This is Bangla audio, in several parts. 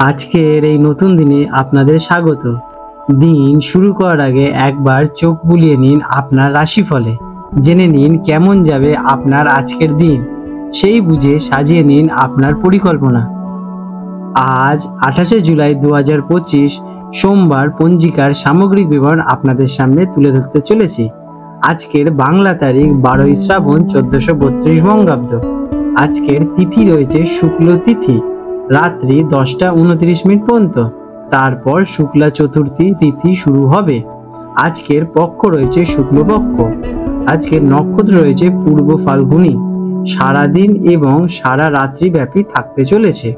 আজকের এই নতুন দিনে আপনাদের স্বাগত। দিন শুরু করার আগে একবার চোখ বুলিয়ে নিন আপনার রাশিফলে। জেনে নিন কেমন যাবে আপনার আজকের দিন, সেই বুঝে সাজিয়ে নিন আপনার পরিকল্পনা। আজ 28শে জুলাই 2025 সোমবার পঞ্জিকার সামগ্রিক বিবরণ আপনাদের সামনে তুলে ধরতে চলেছি। আজকের বাংলা তারিখ 12ই শ্রাবণ 1432 বঙ্গাব্দ। আজকের তিথি রয়েছে শুক্ল তিথি, রাত্রি 10টা 29 পর্যন্ত। তারপর শুক্লা চতুর্থী তিথি শুরু হবে। আজকের পক্ষ রয়েছে শুক্লপক্ষ। আজকের নক্ষত্র রয়েছে পূর্ব ফাল্গুনী। সারাদিন এবং সারা রাত্রি ব্যাপী থাকতে চলেছে।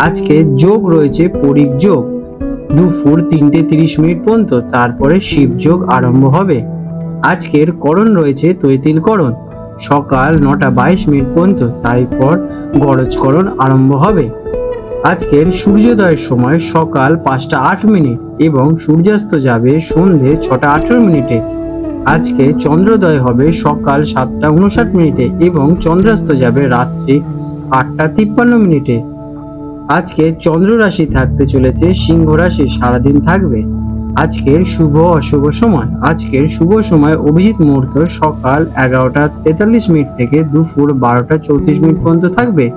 আজকে যোগ রয়েছে পরিক যোগ, দুপুর 3টে 30 পর্যন্ত। তারপরে শিব যোগ আরম্ভ হবে। আজকের করণ রয়েছে তৈতিলকরণ, সকাল 9টা 22 পর্যন্ত। তারপর গরজকরণ আরম্ভ হবে। আজকের সূর্যোদয়ের সময় সকাল 5টা 8 এবং সূর্যাস্ত যাবে সন্ধে 6টা 18। আজকে চন্দ্রোদয় হবে সকাল 7টা 59 এবং চন্দ্রাস্ত যাবে রাত্রি 8টা 53। আজকে চন্দ্র রাশি থাকতে চলেছে সিংহ রাশি, সারাদিন থাকবে। আজকের শুভ অশুভ সময়। আজকের শুভ সময় অভিজিৎ মুহূর্ত সকাল 11টা 43 থেকে দুপুর 12টা 34 পর্যন্ত থাকবে।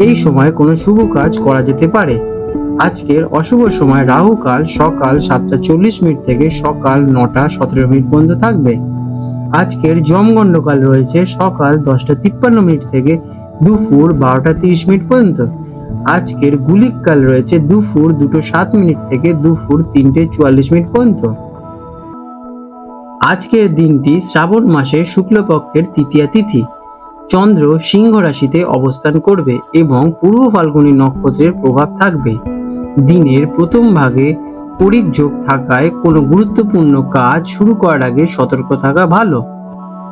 এই সময় কোনো শুভ কাজ করা যেতে পারে। আজকের অশুভ সময় রাহুকাল সকাল 7টা 40 থেকে সকাল 9টা 17 পর্যন্ত থাকবে। আজকের যমগণ্ডকাল রয়েছে সকাল 10টা 53 থেকে দুপুর 12টা 30 পর্যন্ত। আজকের গুলিক কাল রয়েছে দুপুর 2টো 7 থেকে দুপুর 3টে 44 পর্যন্ত। আজকের দিনটি শ্রাবণ মাসের শুক্লপক্ষের তৃতীয়া তিথি। চন্দ্র সিংহ রাশিতে অবস্থান করবে এবং পূর্ব ফাল্গুনী নক্ষত্রের প্রভাব থাকবে। দিনের প্রথম ভাগে পরিক যোগ থাকায় কোনো গুরুত্বপূর্ণ কাজ শুরু করার আগে সতর্ক থাকা ভালো।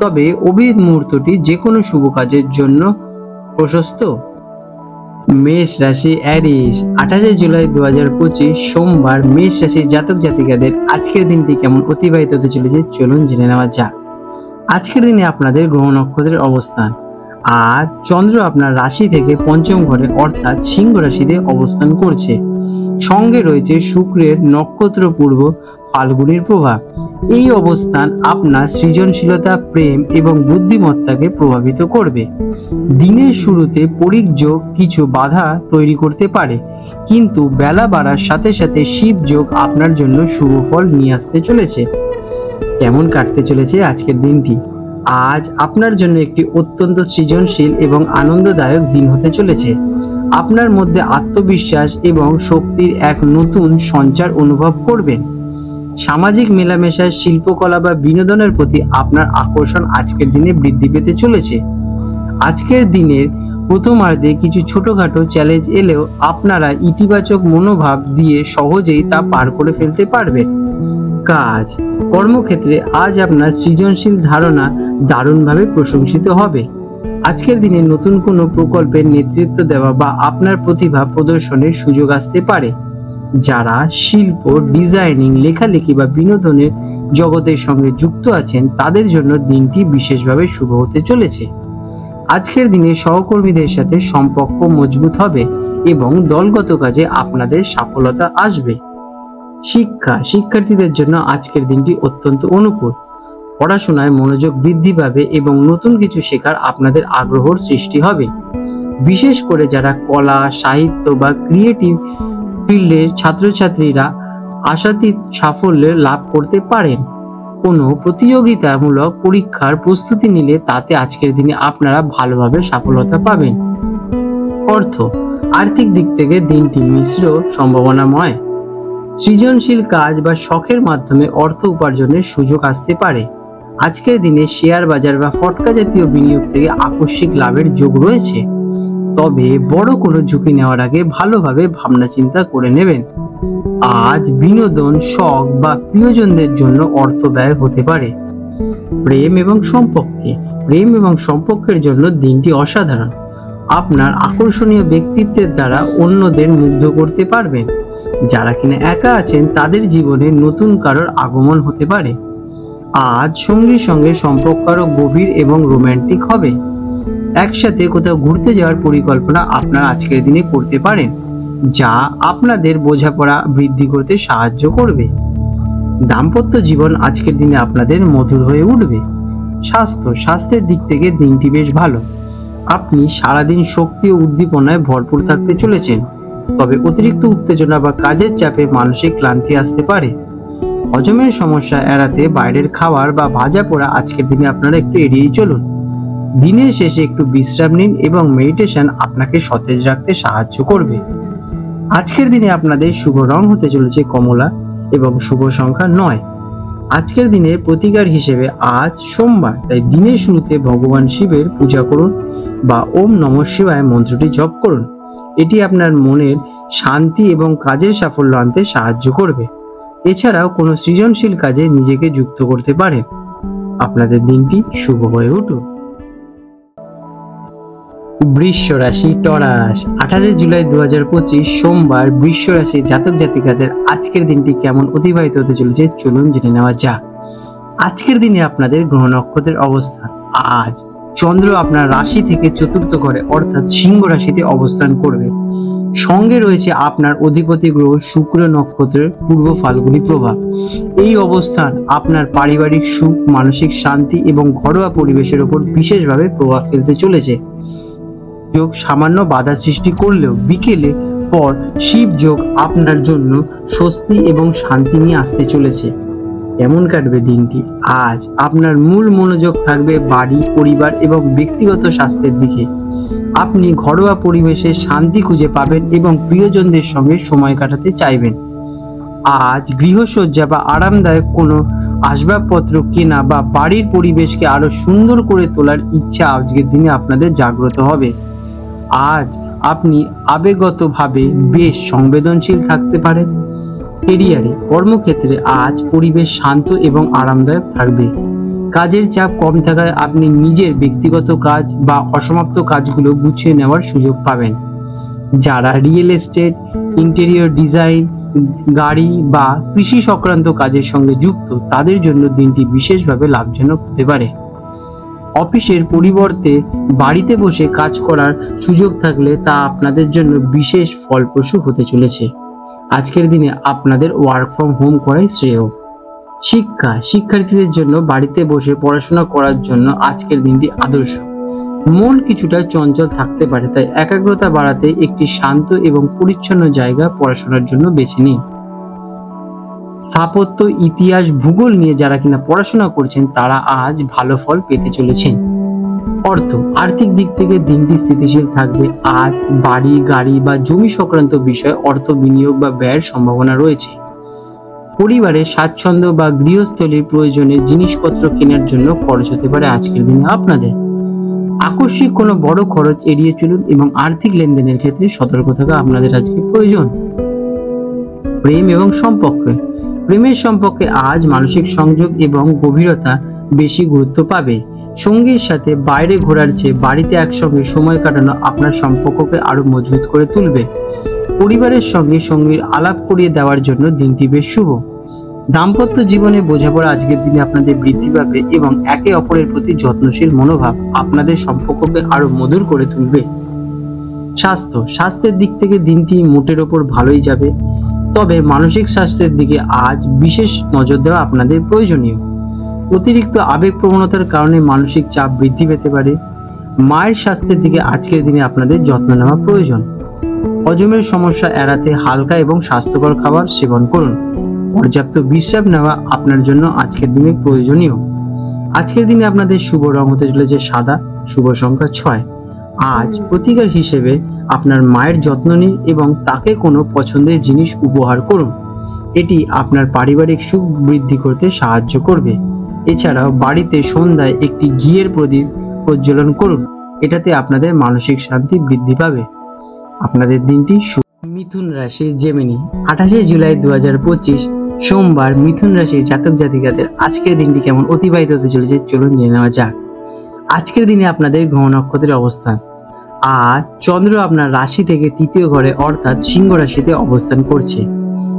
তবে অভিজিৎ মুহূর্তটি যে কোনো শুভ কাজের জন্য প্রশস্ত। মেষ রাশি অ্যারিস, 28শে জুলাই 2025 সোমবার মেষ রাশির জাতক জাতিকাদের আজকের দিনটি কেমন অতিবাহিত হতে চলেছে চলুন জেনে নেওয়া যাক। আজকের দিনে আপনাদের গ্রহ নক্ষত্রের অবস্থান। আজ চন্দ্র আপনার রাশি থেকে পঞ্চম ঘরে অর্থাৎ সিংহ রাশিতে অবস্থান করছে। সঙ্গে রয়েছে শুক্রের নক্ষত্র পূর্ব ফাল্গুনীর প্রভাব। এই অবস্থান আপনার সৃজনশীলতা, প্রেম এবং বুদ্ধিমত্তাকে প্রভাবিত করবে। দিনের শুরুতে পরিক যোগ কিছু বাধা তৈরি করতে পারে, কিন্তু বেলা বাড়ার সাথে সাথে শিব যোগ আপনার জন্য শুভ ফল নিয়ে আসতে চলেছে। কেমন কাটতে চলেছে আজকের দিনটি? আজ আপনার জন্য একটি অত্যন্ত সৃজনশীল এবং আনন্দদায়ক দিন হতে চলেছে। আপনার মধ্যে আত্মবিশ্বাস এবং শক্তির এক নতুন সঞ্চার অনুভব করবেন। সামাজিক মেলামেশা, শিল্পকলা বা বিনোদনের প্রতি আপনার আকর্ষণ আজকের দিনে বৃদ্ধি পেতে চলেছে। আজকের দিনের প্রথমার্ধে কিছু ছোটখাটো চ্যালেঞ্জ এলেও আপনারা ইতিবাচক মনোভাব দিয়ে সহজেই তা পার করে ফেলতে পারবেন। কাজ কর্মক্ষেত্রে আজ আপনার সৃজনশীল ধারণা দারুণভাবে প্রশংসিত হবে। আজকের দিনে নতুন কোনো প্রকল্পের নেতৃত্ব দেওয়া বা আপনার প্রতিভা প্রদর্শনের সুযোগ আসতে পারে। যারা শিল্প, ডিজাইনিং, লেখালেখি বা বিনোদনের জগতের সঙ্গে যুক্ত আছেন তাদের জন্য দিনটি বিশেষভাবে শুভ হতে চলেছে। আজকের দিনে সহকর্মীদের সাথে সম্পর্ক মজবুত হবে এবং দলগত কাজে আপনাদের সফলতা আসবে। শিক্ষার্থীদের জন্য আজকের দিনটি অত্যন্ত অনুকূল। পড়াশোনায় মনোযোগ বৃদ্ধি পাবে এবং নতুন কিছু শেখার আপনাদের আগ্রহর সৃষ্টি হবে। বিশেষ করে যারা কলা, সাহিত্য বা ক্রিয়েটিভ ফিল্ডের ছাত্রছাত্রীরা আশাতীত সাফল্য লাভ করতে পারেন। কোনো প্রতিযোগিতামূলক পরীক্ষার প্রস্তুতি নিলে তাতে আজকের দিনে আপনারা ভালোভাবে সফলতা পাবেন। আর্থিক দিক থেকে দিনটি মিশ্র সম্ভাবনাময়। সৃজনশীল কাজ বা শখের মাধ্যমে অর্থ উপার্জনের সুযোগ আসতে পারে। আজকের দিনে শেয়ার বাজার বা ফটকা জাতীয় বিনিয়োগ থেকে আকস্মিক লাভের যোগ রয়েছে। তবে বড় কোনো ঝুঁকি নেওয়ার আগে ভালোভাবে ভাবনা চিন্তা করে নেবেন। আজ বিনোদন, শখ বা প্রিয়জনদের জন্য অর্থ ব্যয় হতে পারে। প্রেম এবং সম্পর্কের জন্য দিনটি অসাধারণ। আপনার আকর্ষণীয় ব্যক্তিত্বের দ্বারা অন্যদের মুগ্ধ করতে পারবেন। যারা কিনা একা আছেন তাদের জীবনে নতুন কারোর আগমন হতে পারে। আজ সঙ্গীর সঙ্গে সম্পর্ক আরো গভীর এবং রোমান্টিক হবে। একসাথে কোথাও ঘুরতে যাওয়ার পরিকল্পনা আপনারা আজকের দিনে করতে পারেন। যা আপনাদের বোঝাপড়া বৃদ্ধি করতে সাহায্য করবে। দাম্পত্য জীবন আজকের দিনে আপনাদের মধুর হয়ে উঠবে। স্বাস্থ্যের দিক থেকে দিনটি বেশ ভালো। আপনি সারাদিন শক্তি ও উদ্দীপনায় ভরপুর থাকতে চলেছেন, তবে অতিরিক্ত উত্তেজনা বা কাজের চাপে মানসিক ক্লান্তি আসতে পারে। হজমের সমস্যা এড়াতে বাইরের খাবার বা ভাজা পোড়া আজকের দিনে আপনারা একটু এড়িয়েই চলুন। দিনের শেষে একটু বিশ্রাম নিন এবং মেডিটেশন আপনাকে সতেজ রাখতে সাহায্য করবে। আজকের দিনে আপনাদের শুভ রং হতে চলেছে কমলা এবং শুভ সংখ্যা 9। আজকের দিনের প্রতিকার হিসেবে আজ সোমবার, তাই দিনের শুরুতে ভগবান শিবের পূজা করুন বা ওম নমঃ শিবায় মন্ত্রটি জপ করুন। এটি আপনার মনের শান্তি এবং কাজের সাফল্য আনতে সাহায্য করবে। এছাড়াও কোনো সৃজনশীল কাজে নিজেকে যুক্ত করতে পারেন। আপনাদের দিনটি শুভ হয়ে উঠুক। বৃষ রাশি টরাস, 28 জুলাই 2025 সোমবার বৃষ রাশি জাতক জাতিকাদের আজকের দিনটি কেমন অতিবাহিত হতে চলেছে চলুন জেনে নেওয়া যাক। আজকের দিনে আপনাদের গ্রহ নক্ষত্রের অবস্থান। আজ চন্দ্র আপনার রাশি থেকে চতুর্থ ঘরে অর্থাৎ সিংহ রাশিতে অবস্থান করবে। সঙ্গে রয়েছে আপনার অধিপতি গ্রহ শুক্র নক্ষত্রের পূর্ব ফাল্গুনী প্রভাব। এই অবস্থান আপনার পারিবারিক সুখ, মানসিক শান্তি এবং ঘরোয়া পরিবেশের উপর বিশেষভাবে প্রভাব ফেলতে চলেছে। যোগ সামান্য বাধা সৃষ্টি করলেও বিকেলে পর শিব যোগ আপনার জন্য স্বস্তি এবং শান্তি নিয়ে আসতে চলেছে। কেমন কাটবে দিনটি? আজ আপনার মূল মনোযোগ থাকবে বাড়ি, পরিবার এবং ব্যক্তিগত স্বাস্থ্যের দিকে। আপনি ঘরোয়া পরিবেশে শান্তি খুঁজে পাবেন এবং প্রিয়জনদের সঙ্গে সময় কাটাতে চাইবেন। আজ গৃহসজ্জা বা আরামদায়ক কোনো আসবাবপত্র কেনা বা বাড়ির পরিবেশকে আরো সুন্দর করে তোলার ইচ্ছা আজকের দিনে আপনাদের জাগ্রত হবে। আজ আপনি আবেগগতভাবে বেশ সংবেদনশীল থাকতে পারেন। ক্যারিয়ারে, কর্মক্ষেত্রে আজ পরিবেশ শান্ত এবং আরামদায়ক থাকবে। কাজের চাপ কম থাকায় আপনি নিজের ব্যক্তিগত কাজ বা অসমাপ্ত কাজগুলো গুছিয়ে নেওয়ার সুযোগ পাবেন। যারা রিয়েল এস্টেট, ইন্টেরিয়র ডিজাইন, গাড়ি বা কৃষি সংক্রান্ত কাজের সঙ্গে যুক্ত তাদের জন্য দিনটি বিশেষভাবে লাভজনক হতে পারে। অফিসের পরিবর্তে বাড়িতে বসে কাজ করার সুযোগ থাকলে তা আপনাদের জন্য বিশেষ ফলপ্রসূ হতে চলেছে। আজকের দিনে আপনাদের ওয়ার্ক ফ্রম হোম করাই শ্রেয়। শিক্ষার্থীদের জন্য বাড়িতে বসে পড়াশোনা করার জন্য আজকের দিনটি আদর্শ। মন কিছুটা চঞ্চল থাকতে পারে, তাই একাগ্রতা বাড়াতে একটি শান্ত এবং পরিচ্ছন্ন জায়গা পড়াশোনার জন্য বেছে নিন। স্থাপত্য, ইতিহাস, ভূগোল নিয়ে যারা কিনা পড়াশোনা করছেন তারা আজ ভালো ফল পেতে চলেছেন। আর্থিক দিক থেকে দিনটি স্থিতিশীল থাকবে। আজ বাড়ি, গাড়ি বা জমি সংক্রান্ত বিষয়ে অর্থ বিনিয়োগ বা ব্যয়ের সম্ভাবনা রয়েছে। পরিবারের স্বাচ্ছন্দ্য বা গৃহস্থলীর প্রয়োজনে জিনিসপত্র কেনার জন্য খরচ হতে পারে আজকের দিনে আপনাদের। আকস্মিক কোনো বড় খরচ এড়িয়ে চলুন এবং আর্থিক লেনদেনের ক্ষেত্রে সতর্ক থাকা আপনাদের আজকে প্রয়োজন। প্রেম এবং প্রেমের সম্পর্কে আজ মানসিক সংযোগ এবং গভীরতা বেশি গুরুত্ব পাবে। সঙ্গীর সাথে বাইরে ঘোরার চেয়ে বাড়িতে একসঙ্গে সময় কাটানো আপনার সম্পর্ককে আরো মজবুত করে তুলবে। পরিবারের সঙ্গে সঙ্গীর আলাপ করিয়ে দেওয়ার জন্য দিনটি বেশ শুভ। দাম্পত্য জীবনে বোঝাপড়া আজকের দিনে আপনাদের বৃদ্ধি পাবে এবং একে অপরের প্রতি যত্নশীল মনোভাব আপনাদের সম্পর্ককে আরো মধুর করে তুলবে। স্বাস্থ্যের দিক থেকে দিনটি মোটের ওপর ভালোই যাবে, তবে মানসিক স্বাস্থ্যের দিকে আজ বিশেষ নজর দেওয়া আপনাদের প্রয়োজনীয়। অতিরিক্ত আবেগ প্রবণতার কারণে মানসিক চাপ বৃদ্ধি পেতে পারে। মায়ের স্বাস্থ্যের দিকে আজকের দিনে আপনাদের যত্ন নেওয়া প্রয়োজন। হজমের সমস্যা এড়াতে হালকা এবং স্বাস্থ্যকর খাবার সেবন করুন। পর্যাপ্ত বিশ্রাম নেওয়া আপনার জন্য আজকের দিনে প্রয়োজনীয়। আজকের দিনে আপনাদের শুভ রং হতে চলেছে সাদা, শুভ সংখ্যা 6। আজ প্রতিকার হিসেবে আপনার মায়ের যত্ন নিন এবং তাকে কোনো পছন্দের জিনিস উপহার করুন। এটি আপনার পারিবারিক সুখ বৃদ্ধি করতে সাহায্য করবে। এছাড়াও বাড়িতে সন্ধ্যায় একটি ঘিয়ের প্রদীপ প্রজ্বলন করুন, এটাতে আপনাদের মানসিক শান্তি বৃদ্ধি পাবে। আপনাদের দিনটি শুভ। মিথুন রাশি জেমিনি, 28 জুলাই 2025 সোমবার মিথুন রাশির জাতক জাতিকাদের আজকের দিনটি কেমন অতিবাহিত হতে চলেছে চলুন জেনে নেওয়া যাক। আজকের দিনে আপনাদের গ্রহ নক্ষত্রের অবস্থান। আজ চন্দ্র আপনার রাশি থেকে তৃতীয় ঘরে অর্থাৎ সিংহ রাশিতে অবস্থান করছে।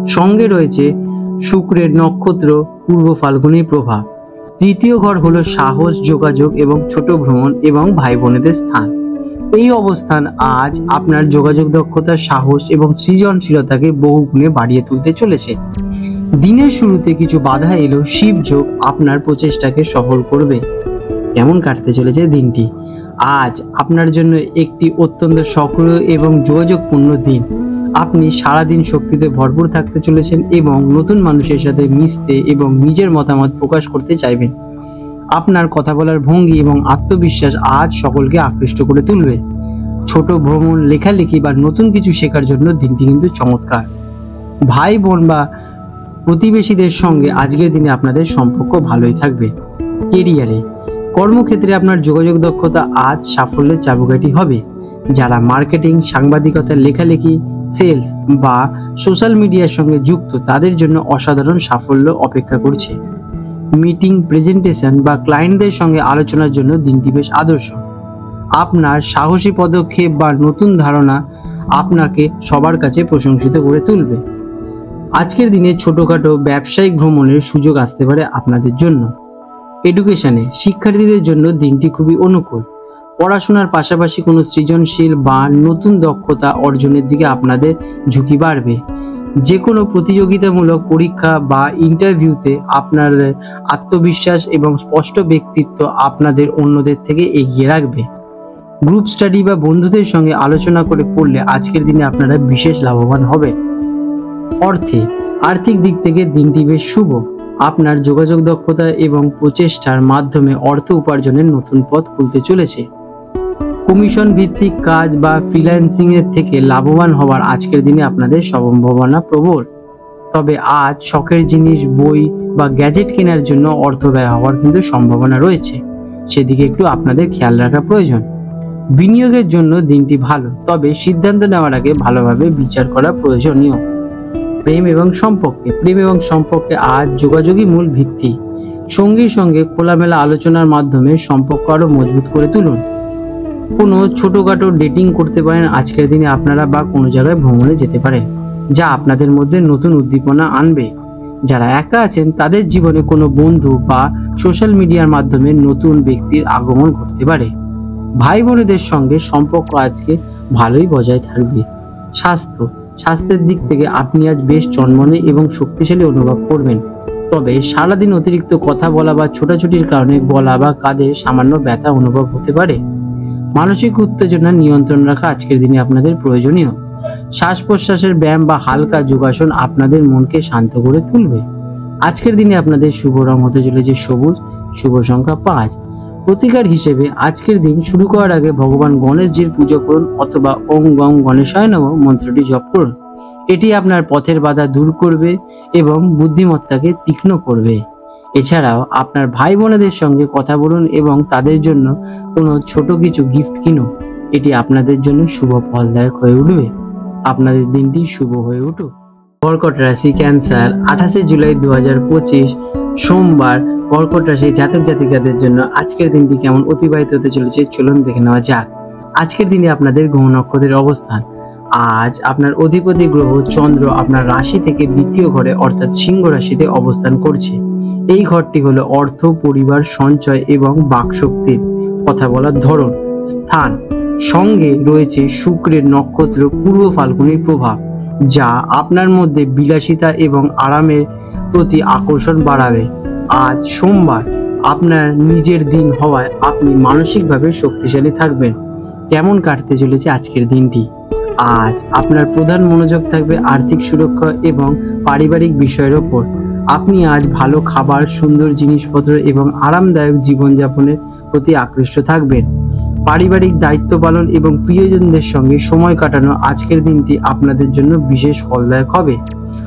সঙ্গে রয়েছে শুক্রের নক্ষত্র পূর্ব ফাল্গুনী প্রভাব। তৃতীয় ঘর হলো সাহস, যোগাযোগ এবং ছোট ভ্রমণ এবং ভাই বোনেদের স্থান। এই অবস্থান আজ আপনার যোগাযোগ দক্ষতা, সাহস এবং সৃজনশীলতাকে বহুগুণে বাড়িয়ে তুলতে চলেছে। দিনের শুরুতে কিছু বাধা এলো, শিবযোগ আপনার প্রচেষ্টাকে সফল করবে। কেমন কাটতে চলেছে দিনটি? আজ আপনার জন্য একটি অত্যন্ত সক্রিয় এবং যোগাযোগপূর্ণ দিন। আপনি সারাদিন শক্তিতে ভরপুর থাকতে চলেছেন এবং নতুন মানুষের সাথে মিশতে এবং নিজের মতামত প্রকাশ করতে চাইবেন। আপনার কথা বলার ভঙ্গি এবং আত্মবিশ্বাস আজ সকলকে আকৃষ্ট করে তুলবে। ছোট ভ্রমণ, লেখালেখি বা নতুন কিছু শেখার জন্য দিনটি কিন্তু চমৎকার। ভাই বোন বা প্রতিবেশীদের সঙ্গে আজকের দিনে আপনাদের সম্পর্ক ভালোই থাকবে। কেরিয়ারে, কর্মক্ষেত্রে আপনার যোগাযোগ দক্ষতা আজ সাফল্যের চাবিকাঠি হবে। যারা মার্কেটিং, সাংবাদিকতা, লেখালেখি, সেলস বা সোশ্যাল মিডিয়ার সঙ্গে যুক্ত তাদের জন্য অসাধারণ সাফল্য অপেক্ষা করছে। মিটিং, প্রেজেন্টেশন বা ক্লায়েন্টদের সঙ্গে আলোচনার জন্য দিনটি বেশ আদর্শ। আপনার সাহসী পদক্ষেপ বা নতুন ধারণা আপনাকে সবার কাছে প্রশংসিত করে তুলবে। আজকের দিনে ছোটখাটো ব্যবসায়িক ভ্রমণের সুযোগ আসতে পারে আপনাদের জন্য। এডুকেশনে, শিক্ষার্থীদের জন্য দিনটি খুবই অনুকূল। পড়াশোনার পাশাপাশি কোনো সৃজনশীল বা নতুন দক্ষতা অর্জনের দিকে আপনাদের ঝুঁকি বাড়বে। যে কোনো প্রতিযোগিতামূলক পরীক্ষা বা ইন্টারভিউতে আপনার আত্মবিশ্বাস এবং স্পষ্ট ব্যক্তিত্ব আপনাদের অন্যদের থেকে এগিয়ে রাখবে। গ্রুপ স্টাডি বা বন্ধুদের সঙ্গে আলোচনা করে পড়লে আজকের দিনে আপনারা বিশেষ লাভবান হবে। অর্থে, আর্থিক দিক থেকে দিনটি বেশ শুভ। আপনার যোগাযোগ দক্ষতা এবং প্রচেষ্টার মাধ্যমে অর্থ উপার্জনের নতুন পথ খুলতে চলেছে। কমিশন ভিত্তিক কাজ বা ফ্রিল্যান্সিং এর থেকে লাভবান হওয়ার আজকের দিনে আপনাদের সম্ভাবনা প্রবল। তবে আজ শখের জিনিস, বই বা গ্যাজেট কেনার জন্য অর্থ ব্যয় হওয়ার কিন্তু সম্ভাবনা রয়েছে, সেদিকে একটু আপনাদের খেয়াল রাখা প্রয়োজন। বিনিয়োগের জন্য দিনটি ভালো, তবে সিদ্ধান্ত নেওয়ার আগে ভালোভাবে বিচার করা প্রয়োজনীয়। প্রেম এবং সম্পর্কে আজ যোগাযোগই মূল ভিত্তি। সঙ্গীর সঙ্গে খোলামেলা আলোচনার মাধ্যমে সম্পর্ক আরো মজবুত করে তুলুন। কোনো ছোটখাটো ডেটিং করতে পারেন আজকের দিনে আপনারা, বা কোনো জায়গায় ভ্রমণে যেতে পারেন, যা আপনাদের মধ্যে নতুন উদ্দীপনা আনবে। যারা একা আছেন তাদের জীবনে কোনো বন্ধু বা সোশ্যাল মিডিয়ার মাধ্যমে নতুন ব্যক্তির আগমন ঘটতে পারে। ভাই বোনেদের সঙ্গে সম্পর্ক আজকে ভালোই বজায় থাকবে। স্বাস্থ্যের দিক থেকে আপনি আজ বেশ চনমনে এবং শক্তিশালী অনুভব করবেন। তবে সারাদিন অতিরিক্ত কথা বলা বা ছোটাছুটির কারণে গলা বা কাঁধে সামান্য ব্যথা অনুভব হতে পারে। মানসিক উত্তেজনা নিয়ন্ত্রণ রাখা আজকের দিনে আপনাদের প্রয়োজনীয়। শ্বাস প্রশ্বাসের ব্যায়াম বা হালকা যোগাসন আপনাদের মনকে শান্ত করে তুলবে। আজকের দিনে আপনাদের শুভ রং হতে চলেছে সবুজ, শুভ সংখ্যা 5। প্রতিকার হিসেবে আজকের দিন শুরু করার আগে ভগবান গণেশজির পুজো করুন অথবা ওম গং গণেশায় নমঃ মন্ত্রটি জপ করুন। এটি আপনার পথের বাধা দূর করবে এবং বুদ্ধিমত্তাকে তীক্ষ্ণ করবে। এছাড়াও আপনার ভাই বোনেদের সঙ্গে কথা বলুন এবং তাদের জন্য কোনো ছোট কিছু গিফট কিনুন। এটি আপনাদের জন্য শুভ ফলদায়ক হয়ে উঠবে। আপনাদের দিনটি শুভ হয়ে উঠুক। কর্কট রাশি, ক্যান্সার, 28 জুলাই 2025 সোমবার কর্কট রাশি জাতক জাতিকাদের জন্য আজকের দিনটি কেমন অতিবাহিত হতে চলেছে চলুন দেখে নেওয়া যাক। আজকের দিনে আপনাদের গ্রহ নক্ষত্রের অবস্থান। আজ আপনার অধিপতি গ্রহ চন্দ্র আপনার রাশি থেকে দ্বিতীয় ঘরে অর্থাৎ সিংহ রাশিতে অবস্থান করছে। এই ঘরটি হলো অর্থ, পরিবার, সঞ্চয় এবং বাকশক্তির কথা বলার ধরন, স্থান। সঙ্গে রয়েছে শুক্রের নক্ষত্র পূর্ব ফাল্গুনীর প্রভাব, যা আপনার মধ্যে বিলাসিতা এবং আরামের প্রতি আকর্ষণ বাড়াবে। আজ সোমবার আপনার নিজের দিন হওয়ায় আপনি মানসিকভাবে শক্তিশালী থাকবেন। কেমন কাটতে চলেছে আজকের দিনটি? আজ আপনার প্রধান মনোযোগ থাকবে আর্থিক সুরক্ষা এবং পারিবারিক বিষয়ের ওপর। আপনি আজ ভালো খাবার, সুন্দর জিনিসপত্র এবং আরামদায়ক জীবনযাপনের প্রতি আকৃষ্ট থাকবেন। পারিবারিক দায়িত্ব পালন এবং প্রিয়জনদের সঙ্গে সময় কাটানো আজকের দিনটি আপনাদের জন্য বিশেষ ফলদায়ক হবে।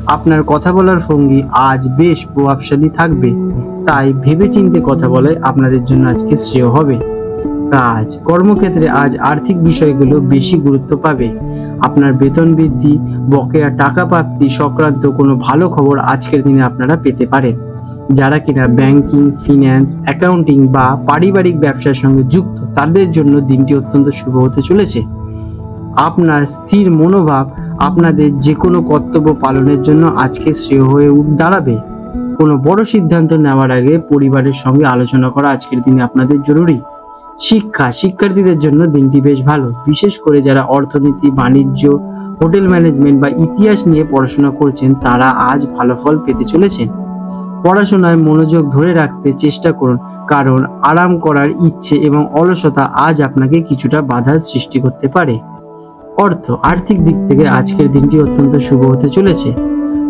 আপনার কথা বলার ভঙ্গি আজ বেশ প্রভাবশালী থাকবে, তাই ভেবেচিন্তে কথা বলাই আপনাদের জন্য আজকে শ্রেয় হবে। কাজ, কর্মক্ষেত্রে আজ আর্থিক বিষয়গুলো বেশি গুরুত্ব পাবে। আপনার বেতন বৃদ্ধি, বকেয়া টাকা প্রাপ্তি সংক্রান্ত কোনো ভালো খবর আজকের দিনে আপনারা পেতে পারেন। যারা কিনা ব্যাংকিং, ফিন্যান্স, অ্যাকাউন্টিং বা পারিবারিক ব্যবসার সঙ্গে যুক্ত তাদের জন্য দিনটি অত্যন্ত শুভ হতে চলেছে। আপনার স্থির মনোভাব আপনাদের যে কোনো কর্তব্য পালনের জন্য আজকে শ্রেয় হয়ে দাঁড়াবে। কোনো বড় সিদ্ধান্ত নেওয়ার আগে পরিবারের সঙ্গে আলোচনা করা আজকের দিনে আপনাদের জরুরি। শিক্ষার্থীদের জন্য দিনটি বেশ ভালো, বিশেষ করে যারা অর্থনীতি, বাণিজ্য, হোটেল ম্যানেজমেন্ট বা ইতিহাস নিয়ে পড়াশোনা করছেন তারা আজ ভালো ফল পেতে চলেছেন। পড়াশোনায় মনোযোগ ধরে রাখতে চেষ্টা করুন, কারণ আরাম করার ইচ্ছে এবং অলসতা আজ আপনাকে কিছুটা বাধার সৃষ্টি করতে পারে। আর্থিক দিক থেকে আজকের দিনটি অত্যন্ত শুভ হতে চলেছে।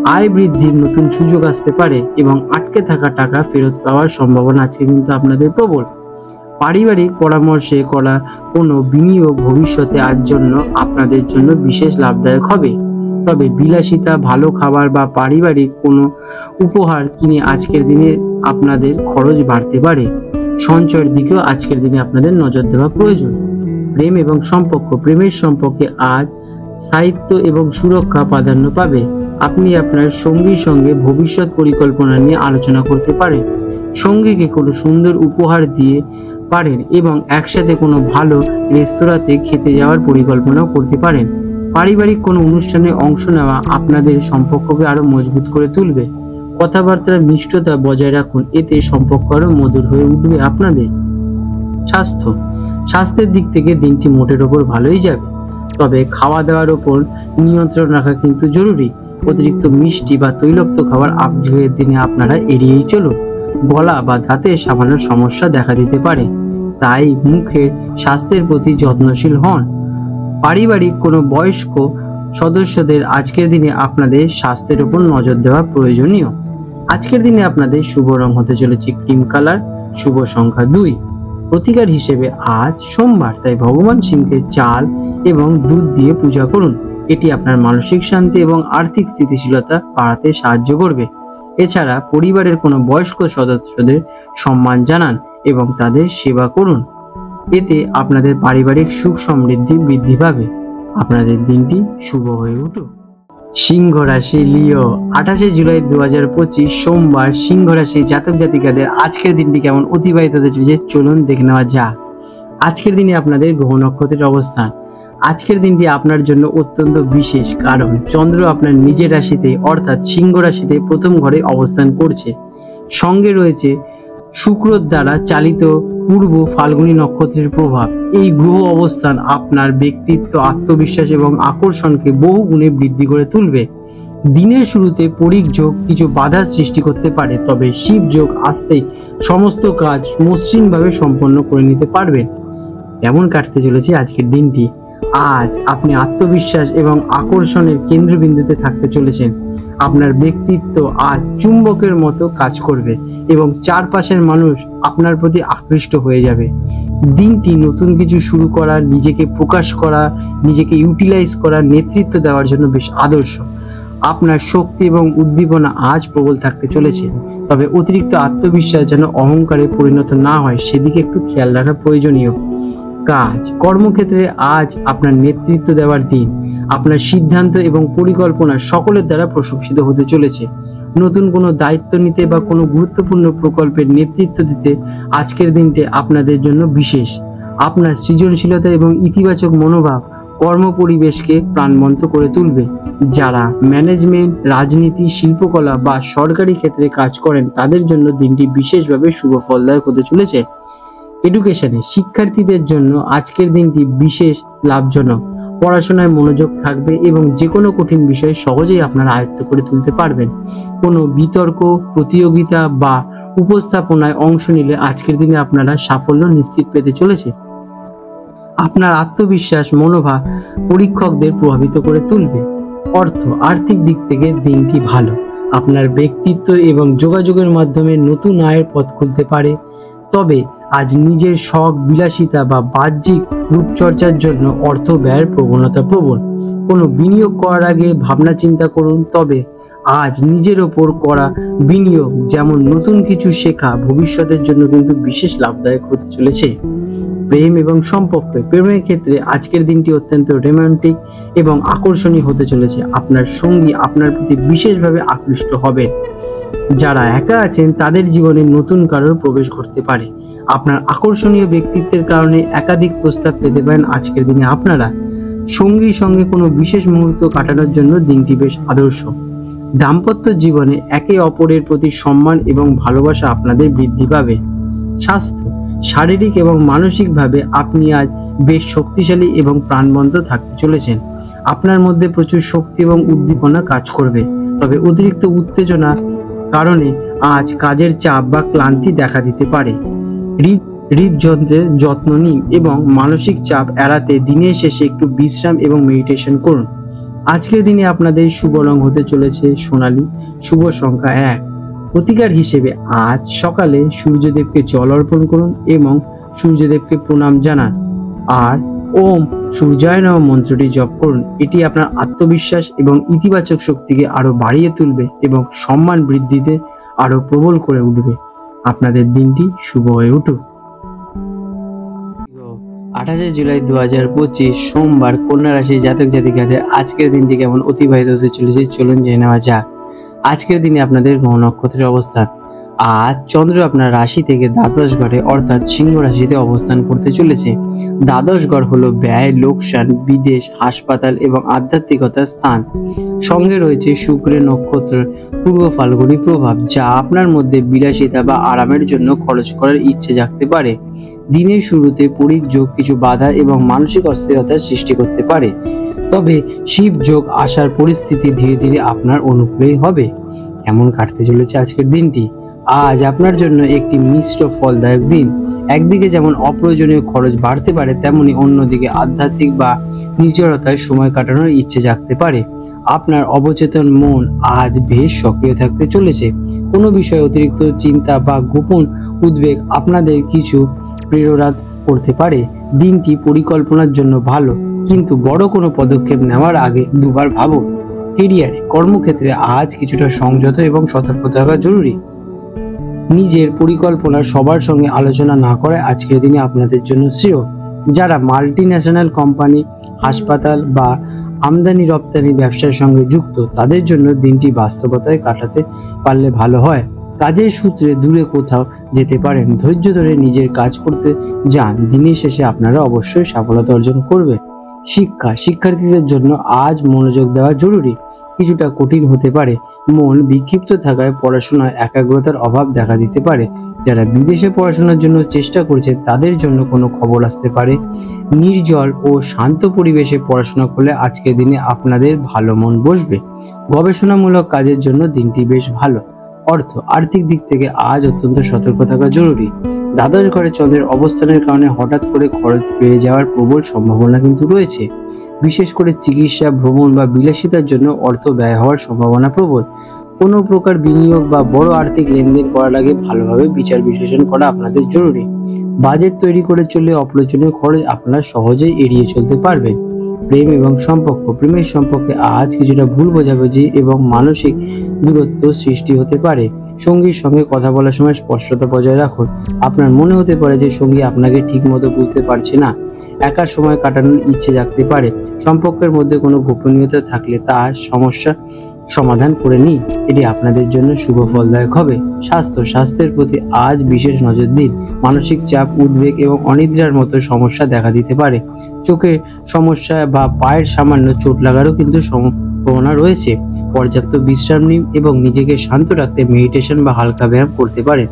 আয় বৃদ্ধির নতুন সুযোগ আসতে পারে এবং আটকে থাকা টাকা ফেরত পাওয়ার সম্ভাবনা আজকে কিন্তু আপনাদের প্রবল। পারিবারিক পরামর্শে করা কোনো বিনিয়োগ ভবিষ্যতে আজ জন্য আপনাদের জন্য বিশেষ লাভদায়ক হবে। তবে বিলাসিতা, ভালো খাবার বা পারিবারিক কোনো উপহার কিনে আজকের দিনে আপনাদের খরচ বাড়তে পারে। সঞ্চয়ের দিকেও আজকের দিনে আপনাদের নজর দেওয়া প্রয়োজন। প্রেম এবং সম্পর্ক, প্রেমের সম্পর্কে আজ স্থায়িত্ব এবং সুরক্ষা প্রাধান্য পাবে। আপনি আপনার সঙ্গীর সঙ্গে ভবিষ্যৎ পরিকল্পনা নিয়ে আলোচনা করতে পারেন। সঙ্গীকে কোনো সুন্দর উপহার দিয়ে পারেন এবং একসাথে কোনো ভালো রেস্তোরাঁতে খেতে যাওয়ার পরিকল্পনাও করতে পারেন। পারিবারিক কোনো অনুষ্ঠানে অংশ নেওয়া আপনাদের সম্পর্ককে আরো মজবুত করে তুলবে। কথাবার্তার মিষ্টতা বজায় রাখুন, এতে সম্পর্ক আরো মধুর হয়ে উঠবে আপনাদের। স্বাস্থ্যের দিক থেকে দিনটি মোটের ওপর ভালোই যাবে, তবে খাওয়া দাওয়ার ওপর নিয়ন্ত্রণ রাখা কিন্তু জরুরি। অতিরিক্ত মিষ্টি বা তৈলাক্ত খাবার আজকের দিনে আপনারা এড়িয়েই চলুন। গলা বা দাঁতে সামান্য সমস্যা দেখা দিতে পারে, তাই মুখের স্বাস্থ্যের প্রতি যত্নশীল হন। পারিবারিক কোনো বয়স্ক সদস্যদের আজকের দিনে আপনাদের স্বাস্থ্যের উপর নজর দেওয়া প্রয়োজনীয়। আজকের দিনে আপনাদের শুভ রং হতে চলেছে ক্রিম কালার, শুভ সংখ্যা 2। প্রতিকার হিসেবে আজ সোমবার, তাই ভগবান শিবকে চাল এবং দুধ দিয়ে পূজা করুন। এটি আপনার মানসিক শান্তি এবং আর্থিক স্থিতিশীলতা বাড়াতে সাহায্য করবে। এছাড়া পরিবারের কোনো বয়স্ক সদস্যদের সম্মান জানান এবং তাদের সেবা করুন, এতে আপনাদের পারিবারিক সুখ সমৃদ্ধি বৃদ্ধি পাবে। আপনাদের দিনটি শুভ হয়ে উঠুক। সিংহ রাশি, লিও, 28 জুলাই 2025 সোমবার সিংহ রাশি জাতক জাতিকাদের আজকের দিনটি কেমন অতিবাহিত হতে চলেছে চলুন দেখে নেওয়া যাক। আজকের দিনে আপনাদের গ্রহ নক্ষত্রের অবস্থান। আজকের দিনটি আপনার জন্য অত্যন্ত বিশেষ, কারণ চন্দ্র আপনার নিজের রাশিতে অর্থাৎ সিংহ রাশিতে প্রথম ঘরে অবস্থান করছে। সঙ্গে রয়েছে শুক্র দ্বারা চালিত পূর্ব ফাল্গুনী নক্ষত্রের প্রভাব। এই গ্রহ অবস্থান আপনার ব্যক্তিত্ব, আত্মবিশ্বাস এবং আকর্ষণকে বহু গুণে বৃদ্ধি করে তুলবে। দিনের শুরুতে পরিক যোগ কিছু বাধা সৃষ্টি করতে পারে, তবে শিব যোগ আসতেই সমস্ত কাজ মসৃণভাবে সম্পন্ন করে নিতে পারবেন। কেমন কাটতে চলেছে আজকের দিনটি? আজ আপনি আত্মবিশ্বাস এবং আকর্ষণের কেন্দ্রবিন্দুতে থাকতে চলেছেন। আপনার ব্যক্তিত্ব আজ চুম্বকের মতো কাজ করবে এবং চারপাশের মানুষ আপনার প্রতি আকৃষ্ট হয়ে যাবে। দিনটি নতুন কিছু শুরু করা, নিজেকে প্রকাশ করা, নিজেকে ইউটিলাইজ করা, নেতৃত্ব দেওয়ার জন্য বেশ আদর্শ। আপনার শক্তি এবং উদ্দীপনা আজ প্রবল থাকতে চলেছে, তবে অতিরিক্ত আত্মবিশ্বাস যেন অহংকারে পরিণত না হয় সেদিকে একটু খেয়াল রাখা প্রয়োজনীয়। কর্মক্ষেত্রে আজ আপনার নেতৃত্ব দেওয়ার দিন। আপনার সিদ্ধান্ত এবং পরিকল্পনা সকলের দ্বারা প্রশংসিত হতে চলেছে। নতুন কোনো দায়িত্ব নিতে বা কোনো গুরুত্বপূর্ণ প্রকল্পের নেতৃত্ব দিতে আজকের দিনটি আপনাদের জন্য বিশেষ। আপনার সৃজনশীলতা এবং ইতিবাচক মনোভাব কর্ম পরিবেশকে প্রাণবন্ত করে তুলবে। যারা ম্যানেজমেন্ট, রাজনীতি, শিল্পকলা বা সরকারি ক্ষেত্রে কাজ করেন তাদের জন্য দিনটি বিশেষভাবে শুভ ফলদায়ক হতে চলেছে। এডুকেশনে শিক্ষার্থীদের জন্য আজকের দিনটি বিশেষ লাভজনক। পড়াশোনায় মনোযোগ থাকবে এবং যে কোনো কঠিন বিষয় সহজেই আপনারা আয়ত্ত করে তুলতে পারবেন। কোনো বিতর্ক, প্রতিযোগিতা বা উপস্থাপনায় অংশ নিলে আজকের দিনে আপনারা সাফল্য নিশ্চিত পেতে চলেছে। আপনার আত্মবিশ্বাস মনোভাব পরীক্ষকদের প্রভাবিত করে তুলবে। আর্থিক দিক থেকে দিনটি ভালো। আপনার ব্যক্তিত্ব এবং যোগাযোগের মাধ্যমে নতুন আয়ের পথ খুলতে পারে, তবে আজ নিজের শখ, বিলাসিতা বা বাহ্যিক রূপচর্চার জন্য অর্থ ব্যয়ের প্রবণতা প্রবল। কোনো বিনিয়োগ করার আগে ভাবনা চিন্তা করুন, তবে আজ নিজের ওপর করা বিনিয়োগ, যেমন নতুন কিছু শেখা, ভবিষ্যতের জন্য কিন্তু বিশেষ লাভদায়ক হতে চলেছে। প্রেম এবং সম্পর্ক, প্রেমের ক্ষেত্রে আজকের দিনটি অত্যন্ত রোমান্টিক এবং আকর্ষণীয় হতে চলেছে। আপনার সঙ্গী আপনার প্রতি বিশেষভাবে আকৃষ্ট হবে। যারা একা আছেন তাদের জীবনে নতুন কারোর প্রবেশ ঘটতে পারে। আপনার আকর্ষণীয় ব্যক্তিত্বের কারণে একাধিক প্রস্তাব পেতে পারেন আজকের দিনে আপনারা। সঙ্গীর সঙ্গে কোনো বিশেষ মুহূর্ত কাটানোর জন্য দিনটি বেশ আদর্শ। দাম্পত্য জীবনে একে অপরের প্রতি সম্মান এবং ভালোবাসা আপনাদের বৃদ্ধি পাবে। স্বাস্থ্য, শারীরিক এবং মানসিকভাবে আপনি আজ বেশ শক্তিশালী এবং প্রাণবন্ত থাকতে চলেছেন। আপনার মধ্যে প্রচুর শক্তি এবং উদ্দীপনা কাজ করবে, তবে অতিরিক্ত উত্তেজনার কারণে আজ কাজের চাপ বা ক্লান্তি দেখা দিতে পারে। হৃদযন্ত্রের যত্ন নিন এবং মানসিক চাপ এড়াতে দিনের শেষে একটু বিশ্রাম এবং মেডিটেশন করুন। আজকের দিনে আপনাদের শুভ রং হতে চলেছে সোনালী, শুভ সংখ্যা 1। প্রতিকার হিসেবে আজ সকালে সূর্যদেবকে জল অর্পণ করুন এবং সূর্যদেবকে প্রণাম জানান। আর ওম সূর্যায় নমঃ মন্ত্রটি জপ করুন। এটি আপনার আত্মবিশ্বাস এবং ইতিবাচক শক্তিকে আরো বাড়িয়ে তুলবে এবং সম্মান বৃদ্ধিতে আরো প্রবল করে উঠবে। আপনাদের দিনটি শুভ হয়ে উঠুক। 28 জুলাই 2025 সোমবার কন্যা রাশি জাতক জাতিকাদের আজকের দিনটি কেমন অতিবাহিত হতে চলেছে চলুন জেনে নেওয়া যাক। আজকের দিনে আপনাদের গ্রহ নক্ষত্রের অবস্থান। আজ চন্দ্র আপনার রাশি থেকে দ্বাদশ ঘরে অর্থাৎ সিংহ রাশিতে অবস্থান করতে চলেছে। দ্বাদশ ঘর হলো ব্যয়, লোকসান, বিদেশ, হাসপাতাল এবং আধ্যাত্মিকতার স্থান। সঙ্গে রয়েছে শুক্রের নক্ষত্র পূর্ব ফাল্গুনী প্রভাব, যা আপনার মধ্যে বিলাসিতা বা আরামের জন্য খরচ করার ইচ্ছে জাগতে পারে। দিনের শুরুতে পরিক যোগ কিছু বাধা এবং মানসিক অস্থিরতার সৃষ্টি করতে পারে, তবে শিব যোগ আসার পরিস্থিতি ধীরে ধীরে আপনার অনুকূলেই হবে। এমন কাটতে চলেছে আজকের দিনটি। আজ আপনার জন্য একটি মিশ্র ফলদায়ক দিন। একদিকে যেমন অপ্রয়োজনীয় খরচ বাড়তে পারে, তেমনি অন্যদিকে আধ্যাত্মিক বা নির্জনতায় সময় কাটানোর ইচ্ছে জাগতে পারে। আপনার অবচেতন মন আজ বেশ সক্রিয় থাকতে চলেছে। কোনো বিষয়ে অতিরিক্ত চিন্তা বা গোপন উদ্বেগ আপনাদের কিছু প্রেরণা করতে পারে। দিনটি পরিকল্পনার জন্য ভালো, কিন্তু বড় কোনো পদক্ষেপ নেওয়ার আগে দুবার ভাবুন। ক্যারিয়ারে, কর্মক্ষেত্রে আজ কিছুটা সংযত এবং সতর্ক থাকা জরুরি। নিজের পরিকল্পনা সবার সঙ্গে আলোচনা না করে আজকের দিনে আপনাদের জন্য শ্রেয়। যারা মাল্টি ন্যাশনাল কোম্পানি, হাসপাতাল বা আমদানি রপ্তানি ব্যবসার সঙ্গে যুক্ত, তাদের জন্য দিনটি বাস্তবতায় কাটাতে পারলে ভালো হয়। কাজের সূত্রে দূরে কোথাও যেতে পারেন। ধৈর্য ধরে নিজের কাজ করতে যান, দিনের শেষে আপনারা অবশ্যই সফলতা অর্জন করবেন। শিক্ষার্থীদের জন্য আজ মনোযোগ দেওয়া জরুরি। কিছুটা কঠিন হতে পারে। মন বিক্ষিপ্ত থাকায় পড়াশোনায় একাগ্রতার অভাব দেখা দিতে পারে। যারা বিদেশে পড়াশোনার জন্য চেষ্টা করছে, তাদের জন্য কোনো খবর আসতে পারে। নির্জল ও শান্ত পরিবেশে পড়াশোনা করলে আজকের দিনে আপনাদের ভালো মন বসবে। গবেষণামূলক কাজের জন্য দিনটি বেশ ভালো। আর্থিক দিক থেকে আজ অত্যন্ত সতর্ক থাকা জরুরি। দ্বাদশ ঘরে চন্দ্রের অবস্থানের কারণে হঠাৎ করে খরচ বেড়ে যাওয়ার প্রবল সম্ভাবনা কিন্তু রয়েছে। বিশেষ করে চিকিৎসা, ভ্রমণ বা বিলাসিতার জন্য অর্থ ব্যয় হওয়ার সম্ভাবনা প্রবল। কোনো প্রকার বিনিয়োগ বা বড় আর্থিক লেনদেন করার আগে ভালোভাবে বিচার বিশ্লেষণ করা আপনাদের জরুরি। বাজেট তৈরি করে চললে অপ্রয়োজনীয় খরচ আপনারা সহজেই এড়িয়ে চলতে পারবেন। প্রেম এবং প্রেমের সম্পর্কে আজ কিছুটা ভুল বোঝাবুঝি এবং মানসিক দূরত্ব সৃষ্টি হতে পারে। সঙ্গীর সঙ্গে কথা বলার সময় স্পষ্টতা বজায় রাখুন। আপনার মনে হতে পারে যে সঙ্গী আপনাকে ঠিক মতো বুঝতে পারছে না। একা সময় কাটানোর ইচ্ছে জাগতে পারে। সম্পর্কের মধ্যে কোনো গোপনীয়তা থাকলে তার সমস্যা সমাধান করে নিন। এটি আপনাদের জন্য শুভ ফলদায়ক হবে। স্বাস্থ্যের প্রতি আজ বিশেষ নজর দিন। মানসিক চাপ, উদ্বেগ এবং অনিদ্রার মতো সমস্যা দেখা দিতে পারে। চোখের সমস্যা বা পায়ের সামান্য চোট লাগারও কিন্তু সম্ভাবনা রয়েছে। পর্যাপ্ত বিশ্রাম নিন এবং নিজেকে শান্ত রাখতে মেডিটেশন বা হালকা ব্যায়াম করতে পারেন।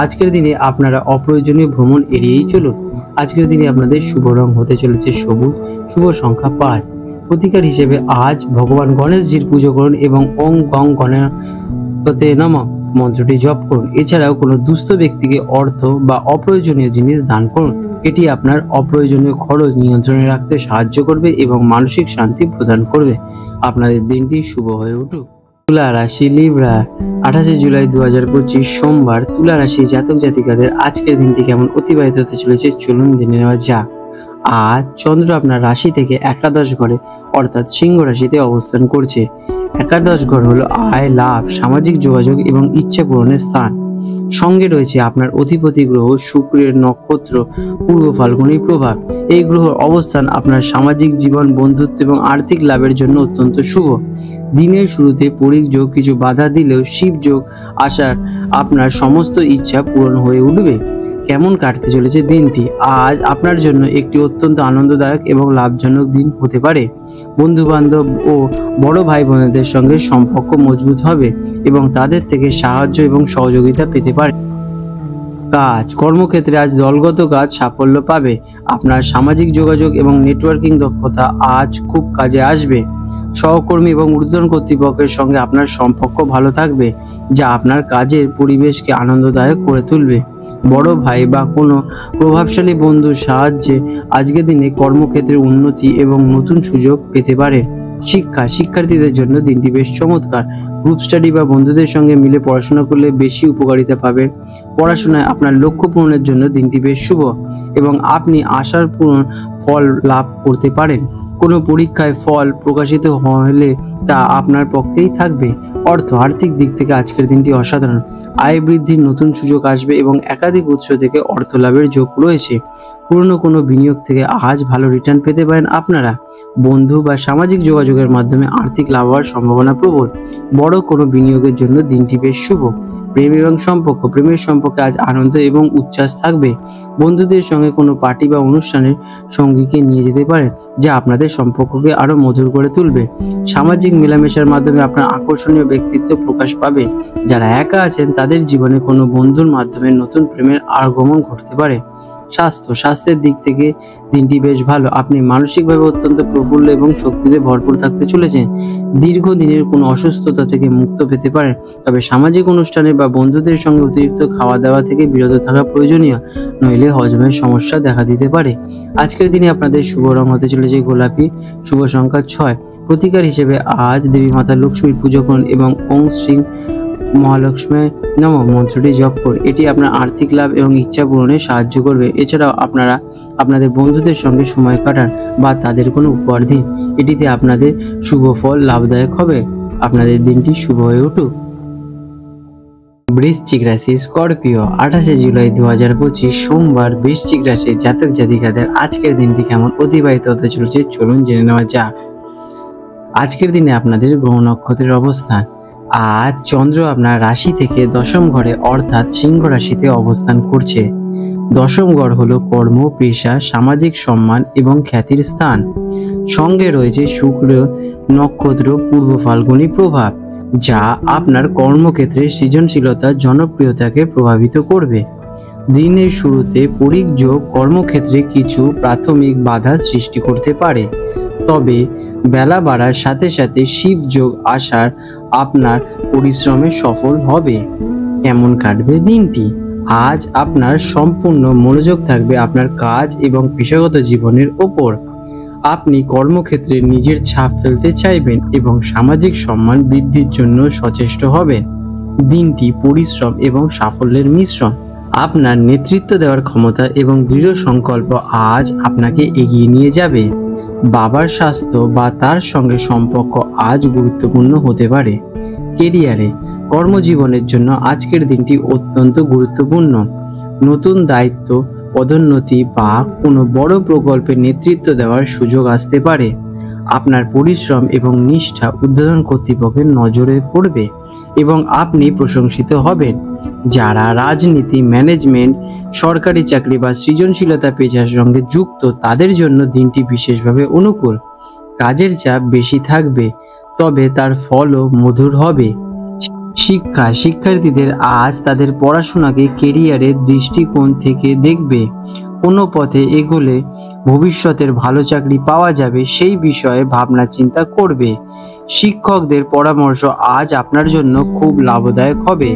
আজকের দিনে আপনারা অপ্রয়োজনীয় ভ্রমণ এড়িয়েই চলুন। আজকের দিনে আপনাদের শুভ রং হতে চলেছে সবুজ, শুভ সংখ্যা 5। প্রতিকার হিসেবে আজ ভগবান গণেশজির পুজো করুন এবং ওং গং গণপতে নমঃ মন্ত্রটি জপ করুন। এছাড়াও কোনো দুস্থ ব্যক্তিকে অর্থ বা অপ্রয়োজনীয় জিনিস দান করুন। এটি আপনার অপ্রয়োজনীয় খরচ নিয়ন্ত্রণে রাখতে সাহায্য করবে এবং মানসিক শান্তি প্রদান করবে। আপনাদের দিনটি শুভ হয়ে উঠুক। তুলা রাশি, লিব্রা, 28 জুলাই 2025 সোমবার তুলা রাশি জাতক জাতিকাদের আজকের দিনটি কেমন অতিবাহিত হতে চলেছে চলুন জেনে নেওয়া যাক। আজ চন্দ্র আপনার রাশি থেকে একাদশ ঘরে অর্থাৎ সিংহ রাশিতে অবস্থান করছে। একাদশ ঘর হলো আয়, লাভ, সামাজিক যোগাযোগ এবং ইচ্ছা পূরণের স্থান। সঙ্গে রয়েছে আপনার অধিপতি গ্রহ শুক্রের নক্ষত্র পূর্ব ফাল্গুনী প্রভাব। এই গ্রহের অবস্থান আপনার সামাজিক জীবন, বন্ধুত্ব এবং আর্থিক লাভের জন্য অত্যন্ত শুভ। দিনের শুরুতে পরিক যোগ কিছু বাধা দিলেও শিব যোগ আসার আপনার সমস্ত ইচ্ছা পূরণ হয়ে উঠবে। কেমন কাটতে চলেছে দিনটি? আজ আপনার জন্য একটি অত্যন্ত আনন্দদায়ক এবং লাভজনক দিন হতে পারে। বন্ধু বান্ধব ও বড় ভাই বোনেদের সঙ্গে সম্পর্ক মজবুত হবে এবং তাদের থেকে সাহায্য এবং সহযোগিতা পেতে পারে। কাজ, কর্মক্ষেত্রে আজ দলগত কাজ সাফল্য পাবে। আপনার সামাজিক যোগাযোগ এবং নেটওয়ার্কিং দক্ষতা আজ খুব কাজে আসবে। সহকর্মী এবং ঊর্ধ্বতন কর্তৃপক্ষের সঙ্গে আপনার সম্পর্ক ভালো থাকবে, যা আপনার কাজের পরিবেশকে আনন্দদায়ক করে তুলবে। বড় ভাই বা কোনো প্রভাবশালী বন্ধুর সাহায্যে আজকের দিনে কর্মক্ষেত্রে উন্নতি এবং নতুন সুযোগ পেতে পারে। শিক্ষার্থীদের জন্য দিনটি বেশ চমৎকার। গ্রুপ স্টাডি বা বন্ধুদের সঙ্গে মিলে পড়াশোনা করলে বেশি উপকারিতা পাবে। পড়াশোনায় আপনার লক্ষ্য পূরণের জন্য দিনটি বেশ শুভ এবং আপনি আশার ফল লাভ করতে পারেন। কোনো পরীক্ষায় ফল প্রকাশিত হলে তা আপনার পক্ষেই থাকবে। আর্থিক দিক থেকে আজকের দিনটি অসাধারণ। আয় বৃদ্ধির নতুন সুযোগ আসবে এবং একাধিক উৎস থেকে অর্থ লাভের যোগ রয়েছে। পুরনো কোনো বিনিয়োগ থেকে আজ ভালো রিটার্ন পেতে পারেন আপনারা। বন্ধু বা সামাজিক যোগাযোগের মাধ্যমে আর্থিক লাভ হওয়ার সম্ভাবনা প্রবল। বড় কোনো বিনিয়োগের জন্য দিনটি বেশ শুভ। প্রেমের সম্পর্কে আজ আনন্দ এবং উচ্ছ্বাস থাকবে। বন্ধুদের সঙ্গে কোনো পার্টি বা অনুষ্ঠানের সঙ্গীকে নিয়ে যেতে পারেন, যা আপনাদের সম্পর্ককে আরো মধুর করে তুলবে। সামাজিক মেলামেশার মাধ্যমে আপনার আকর্ষণীয় ব্যক্তিত্ব প্রকাশ পাবে। যারা একা আছেন তাদের জীবনে কোনো বন্ধুর মাধ্যমে নতুন প্রেমের আগমন ঘটতে পারে। স্বাস্থ্যের দিক থেকে দিনটি বেশ ভালো। আপনি মানসিকভাবে অত্যন্ত প্রফুল্ল এবং শক্তিতে ভরপুর থাকতে চলেছেন। দীর্ঘদিনের কোনো অসুস্থতা থেকে মুক্ত পেতে পারেন, তবে সামাজিক অনুষ্ঠানে বা বন্ধুদের সঙ্গে অতিরিক্ত খাওয়া দাওয়া থেকে বিরত থাকা প্রয়োজনীয়, নইলে হজমের সমস্যা দেখা দিতে পারে। আজকের দিনে আপনাদের শুভ রং হতে চলেছে গোলাপি, শুভ সংখ্যা 6। প্রতিকার হিসেবে আজ দেবী মাতা লক্ষ্মীর পুজো করুন এবং ওং শ্রী মহালক্ষ্মী নমঃ মন্ত্রটি জপ করুন। এটি আপনার আর্থিক লাভ এবং ইচ্ছা পূরণে সাহায্য করবে। এছাড়াও আপনারা আপনাদের বন্ধুদের সঙ্গে সময় কাটান বা তাদের কোনো উপহার দিন, এটিতে আপনাদের শুভ ফল লাভদায়ক হবে। আপনাদের দিনটি শুভ হয়ে উঠুক। বৃশ্চিক রাশি, স্করপিও, 28 জুলাই 2025 সোমবার বৃশ্চিক রাশি জাতক জাতিকাদের আজকের দিনটি কেমন অতিবাহিত হতে চলেছে চলুন জেনে নেওয়া যাক। আজকের দিনে আপনাদের গ্রহ নক্ষত্রের অবস্থান। আজ চন্দ্র আপনার রাশি থেকে দশম ঘরে অর্থাৎ সিংহ রাশিতে অবস্থান করছে। দশম ঘর হলো কর্ম, পেশা, সামাজিক সম্মান এবং খ্যাতির স্থান। সঙ্গে রয়েছে শুক্র নক্ষত্র পূর্ব ফাল্গুনী প্রভাব, যা আপনার কর্মক্ষেত্রে সৃজনশীলতা জনপ্রিয়তাকে প্রভাবিত করবে। দিনের শুরুতে পরিক যোগ কর্মক্ষেত্রে কিছু প্রাথমিক বাধা সৃষ্টি করতে পারে, তবে বেলা বাড়ার সাথে সাথে শিব যোগ আসার আপনার পরিশ্রমে সফল হবে। কেমন কাটবে দিনটি? আজ আপনার সম্পূর্ণ মনোযোগ থাকবে আপনার কাজ এবং পেশাগত জীবনের ওপর। আপনি কর্মক্ষেত্রে নিজের ছাপ ফেলতে চাইবেন এবং সামাজিক সম্মান বৃদ্ধির জন্য সচেষ্ট হবেন। দিনটি পরিশ্রম এবং সাফল্যের মিশ্রণ। আপনার নেতৃত্ব দেওয়ার ক্ষমতা এবং দৃঢ় সংকল্প আজ আপনাকে এগিয়ে নিয়ে যাবে। বাবার স্বাস্থ্য বা তার সঙ্গে সম্পর্ক আজ গুরুত্বপূর্ণ হতে পারে। কেরিয়ারে, কর্মজীবনের জন্য আজকের দিনটি অত্যন্ত গুরুত্বপূর্ণ। নতুন দায়িত্ব, পদোন্নতি বা কোনো বড় প্রকল্পে নেতৃত্ব দেওয়ার সুযোগ আসতে পারে। আপনার পরিশ্রম এবং নিষ্ঠা ঊর্ধ্বতন কর্তৃপক্ষের নজরে পড়বে এবং আপনি প্রশংসিত হবেন। যারা রাজনীতি, ম্যানেজমেন্ট, সরকারি চাকরি বা সৃজনশীলতা পেশার সঙ্গে যুক্ত তাদের জন্য দিনটি বিশেষভাবে অনুকূল। কাজের চাপ বেশি থাকবে, তবে তার ফলও মধুর হবে। শিক্ষার্থীদের আজ তাদের পড়াশোনাকে কেরিয়ারের দৃষ্টিকোণ থেকে দেখবে। কোনো পথে এগোলে ভবিষ্যতের ভালো চাকরি পাওয়া যাবে সেই বিষয়ে ভাবনা চিন্তা করবে। শিক্ষকদের পরামর্শ আজ আপনার জন্য খুব লাভদায়ক হবে।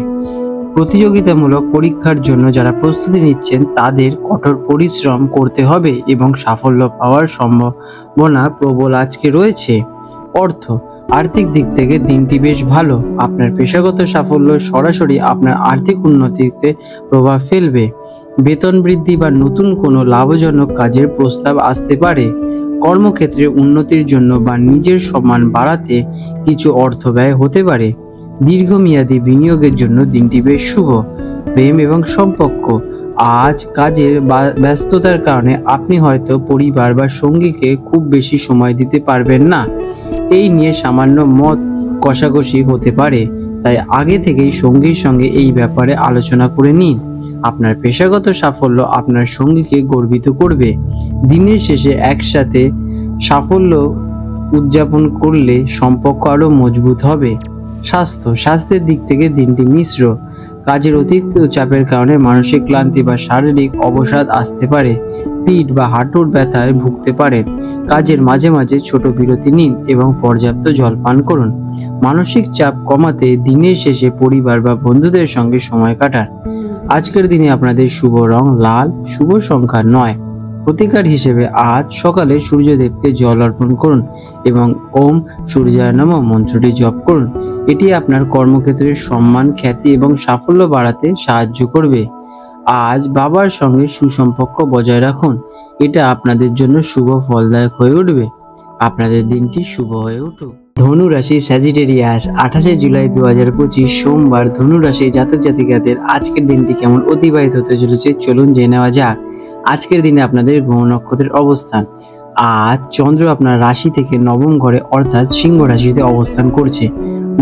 প্রতিযোগিতামূলক পরীক্ষার জন্য যারা প্রস্তুতি নিচ্ছেন তাদের কঠোর পরিশ্রম করতে হবে এবং সাফল্য পাওয়ার সম্ভাবনা প্রবল আজকে রয়েছে। আর্থিক দিক থেকে দিনটি বেশ ভালো। আপনার পেশাগত সাফল্য সরাসরি আপনার আর্থিক উন্নতিতে প্রভাব ফেলবে। বেতন বৃদ্ধি বা নতুন কোনো লাভজনক কাজের প্রস্তাব আসতে পারে। কর্মক্ষেত্রে উন্নতির জন্য বা নিজের সম্মান বাড়াতে কিছু অর্থ ব্যয় হতে পারে। দীর্ঘমেয়াদী বিনিয়োগের জন্য দিনটি বেশ শুভ। প্রেম এবং সম্পর্ক, আজ কাজের ব্যস্ততার কারণে আপনি হয়তো পরিবার বা সঙ্গীকে খুব বেশি সময় দিতে পারবেন না। এই নিয়ে সামান্য মত কষাকষি হতে পারে, তাই আগে থেকেই সঙ্গীর সঙ্গে এই ব্যাপারে আলোচনা করে নিন। আপনার পেশাগত সাফল্য আপনার সঙ্গীকে গর্বিত করবে। দিনের শেষে একসাথে সাফল্য উদযাপন করলে সম্পর্ক আরো মজবুত হবে। স্বাস্থ্যের দিক থেকে দিনটি মিশ্র। কাজের অতিরিক্ত চাপের কারণে মানসিক ক্লান্তি বা শারীরিক অবসাদ আসতে পারে। পিঠ বা হাঁটুর ব্যথায় ভুগতে পারেন। কাজের মাঝে মাঝে ছোট বিরতি নিন এবং পর্যাপ্ত জল পান করুন। মানসিক চাপ কমাতে দিনের শেষে পরিবার বা বন্ধুদের সঙ্গে সময় কাটান। আজকের দিনে আপনাদের শুভ রং লাল, শুভ সংখ্যা 9। প্রতিকার হিসেবে আজ সকালে সূর্যদেবকে জল অর্পণ করুন এবং ওম সূর্যায় নমঃ মন্ত্রটি জপ করুন। এটি আপনার কর্মক্ষেত্রের সম্মান, খ্যাতি এবং সাফল্য বাড়াতে সাহায্য করবে। আজ বাবার সঙ্গে সুসম্পর্ক বজায় রাখুন, এটা আপনাদের জন্য শুভ ফলদায়ক হয়ে উঠবে। আপনাদের দিনটি শুভ হয়ে উঠুক। ধনু রাশি স্যাজিটেরিয়াস, 28 জুলাই 2025 সোমবার। ধনু রাশি জাতক জাতিকাদের আজকের দিনটি কেমন অতিবাহিত হতে চলেছে চলুন জেনে নেওয়া যাক। আজকের দিনে আপনাদের গ্রহ নক্ষত্রের অবস্থান। আজ চন্দ্র আপনার রাশি থেকে নবম ঘরে অর্থাৎ সিংহ রাশিতে অবস্থান করছে।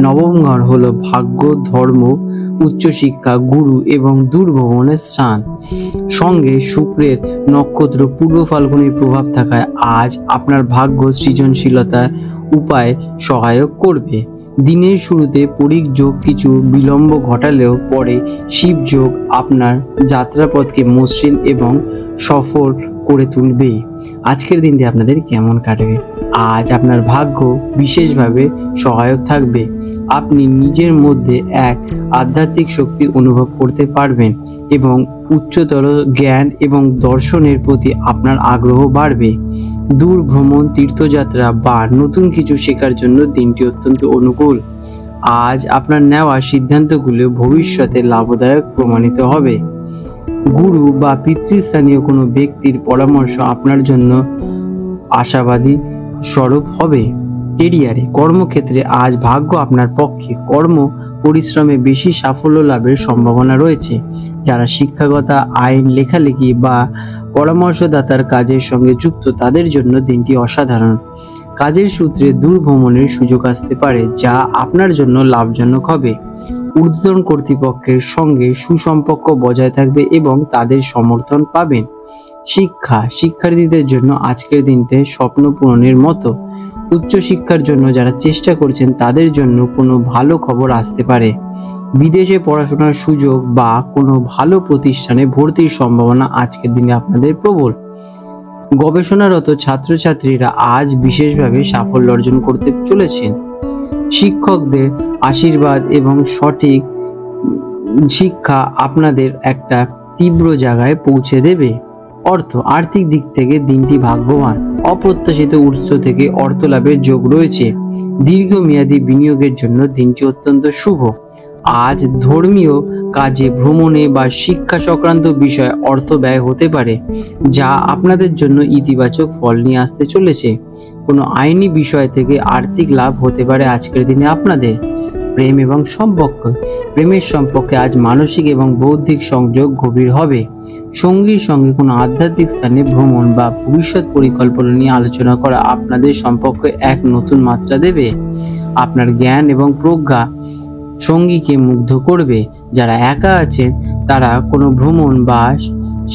নবম ঘর হলো ভাগ্য, ধর্ম, উচ্চশিক্ষা, গুরু এবং দূরভ্রমণের স্থান। সঙ্গে শুক্রের নক্ষত্র পূর্ব ফাল্গুনের প্রভাব থাকায় আজ আপনার ভাগ্য সৃজনশীলতার উপায় সহায়ক করবে। দিনের শুরুতে পরিক যোগ কিছু বিলম্ব ঘটালেও পরে শিব যোগ আপনার যাত্রাপথকে মসৃণ এবং সফল করে তুলবে। আজকের দিনটি আপনাদের কেমন কাটবে? আজ আপনার ভাগ্য বিশেষভাবে সহায়ক থাকবে। আপনি নিজের মধ্যে এক আধ্যাত্মিক শক্তি অনুভব করতে পারবেন এবং উচ্চতর জ্ঞান এবং দর্শনের প্রতি আপনার আগ্রহ বাড়বে। দূর ভ্রমণ, তীর্থযাত্রা বা নতুন কিছু শেখার জন্য দিনটি অত্যন্ত অনুকূল। আজ আপনার নেওয়া সিদ্ধান্তগুলো ভবিষ্যতে লাভদায়ক প্রমাণিত হবে। গুরু বা পিতৃস্থানীয় কোনো ব্যক্তির পরামর্শ আপনার জন্য আশাবাদী স্বরূপ হবে। কেরিয়ারে, কর্মক্ষেত্রে আজ ভাগ্য আপনার পক্ষে। কর্ম পরিশ্রমে বেশি সাফল্য লাভের সম্ভাবনা রয়েছে। যারা শিক্ষকতা, আইন, লেখালেখি বা পরামর্শদাতার কাজের সঙ্গে যুক্ত তাদের জন্য দিনটি অসাধারণ। কাজের সূত্রে দূর ভ্রমণের সুযোগ আসতে পারে যা আপনার জন্য লাভজনক হবে। ঊর্ধ্বতন কর্তৃপক্ষের সঙ্গে সুসম্পর্ক বজায় থাকবে এবং তাদের সমর্থন পাবেন। শিক্ষার্থীদের জন্য আজকের দিনটি স্বপ্ন পূরণের মতো। উচ্চশিক্ষার জন্য যারা চেষ্টা করছেন তাদের জন্য কোনো ভালো খবর আসতে পারে। বিদেশে পড়াশোনার সুযোগ বা কোনো ভালো প্রতিষ্ঠানে ভর্তির সম্ভাবনা আজকের দিনে আপনাদের প্রবল। গবেষণারত ছাত্রছাত্রীরা আজ বিশেষভাবে সাফল্য অর্জন করতে চলেছেন। শিক্ষকদের আশীর্বাদ এবং সঠিক শিক্ষা আপনাদের একটা তীব্র জায়গায় পৌঁছে দেবে। আর্থিক দিক থেকে দিনটি ভাগ্যবান। অপ্রত্যাশিত উৎস থেকে অর্থ লাভের যোগ রয়েছে। দীর্ঘমেয়াদী বিনিয়োগের জন্য দিনটি অত্যন্ত শুভ। আজ ধর্মীয় কাজে, ভ্রমণে বা শিক্ষা সংক্রান্ত বিষয়ে অর্থ ব্যয় হতে পারে যা আপনাদের জন্য ইতিবাচক ফল নিয়ে আসতে চলেছে। কোনো আইনি বিষয় থেকে আর্থিক লাভ হতে পারে আজকের দিনে আপনাদের। প্রেম এবং সম্পর্ক, প্রেমের সম্পর্কে আজ মানসিক এবং বৌদ্ধিক সংযোগ গভীর হবে। সঙ্গীর সঙ্গে কোনো আধ্যাত্মিক স্থানে ভ্রমণ বা ভবিষ্যৎ পরিকল্পনা নিয়ে আলোচনা করা আপনাদের সম্পর্কে এক নতুন মাত্রা দেবে। আপনার জ্ঞান এবং প্রজ্ঞা সঙ্গীকে মুগ্ধ করবে। যারা একা আছেন তারা কোনো ভ্রমণ বা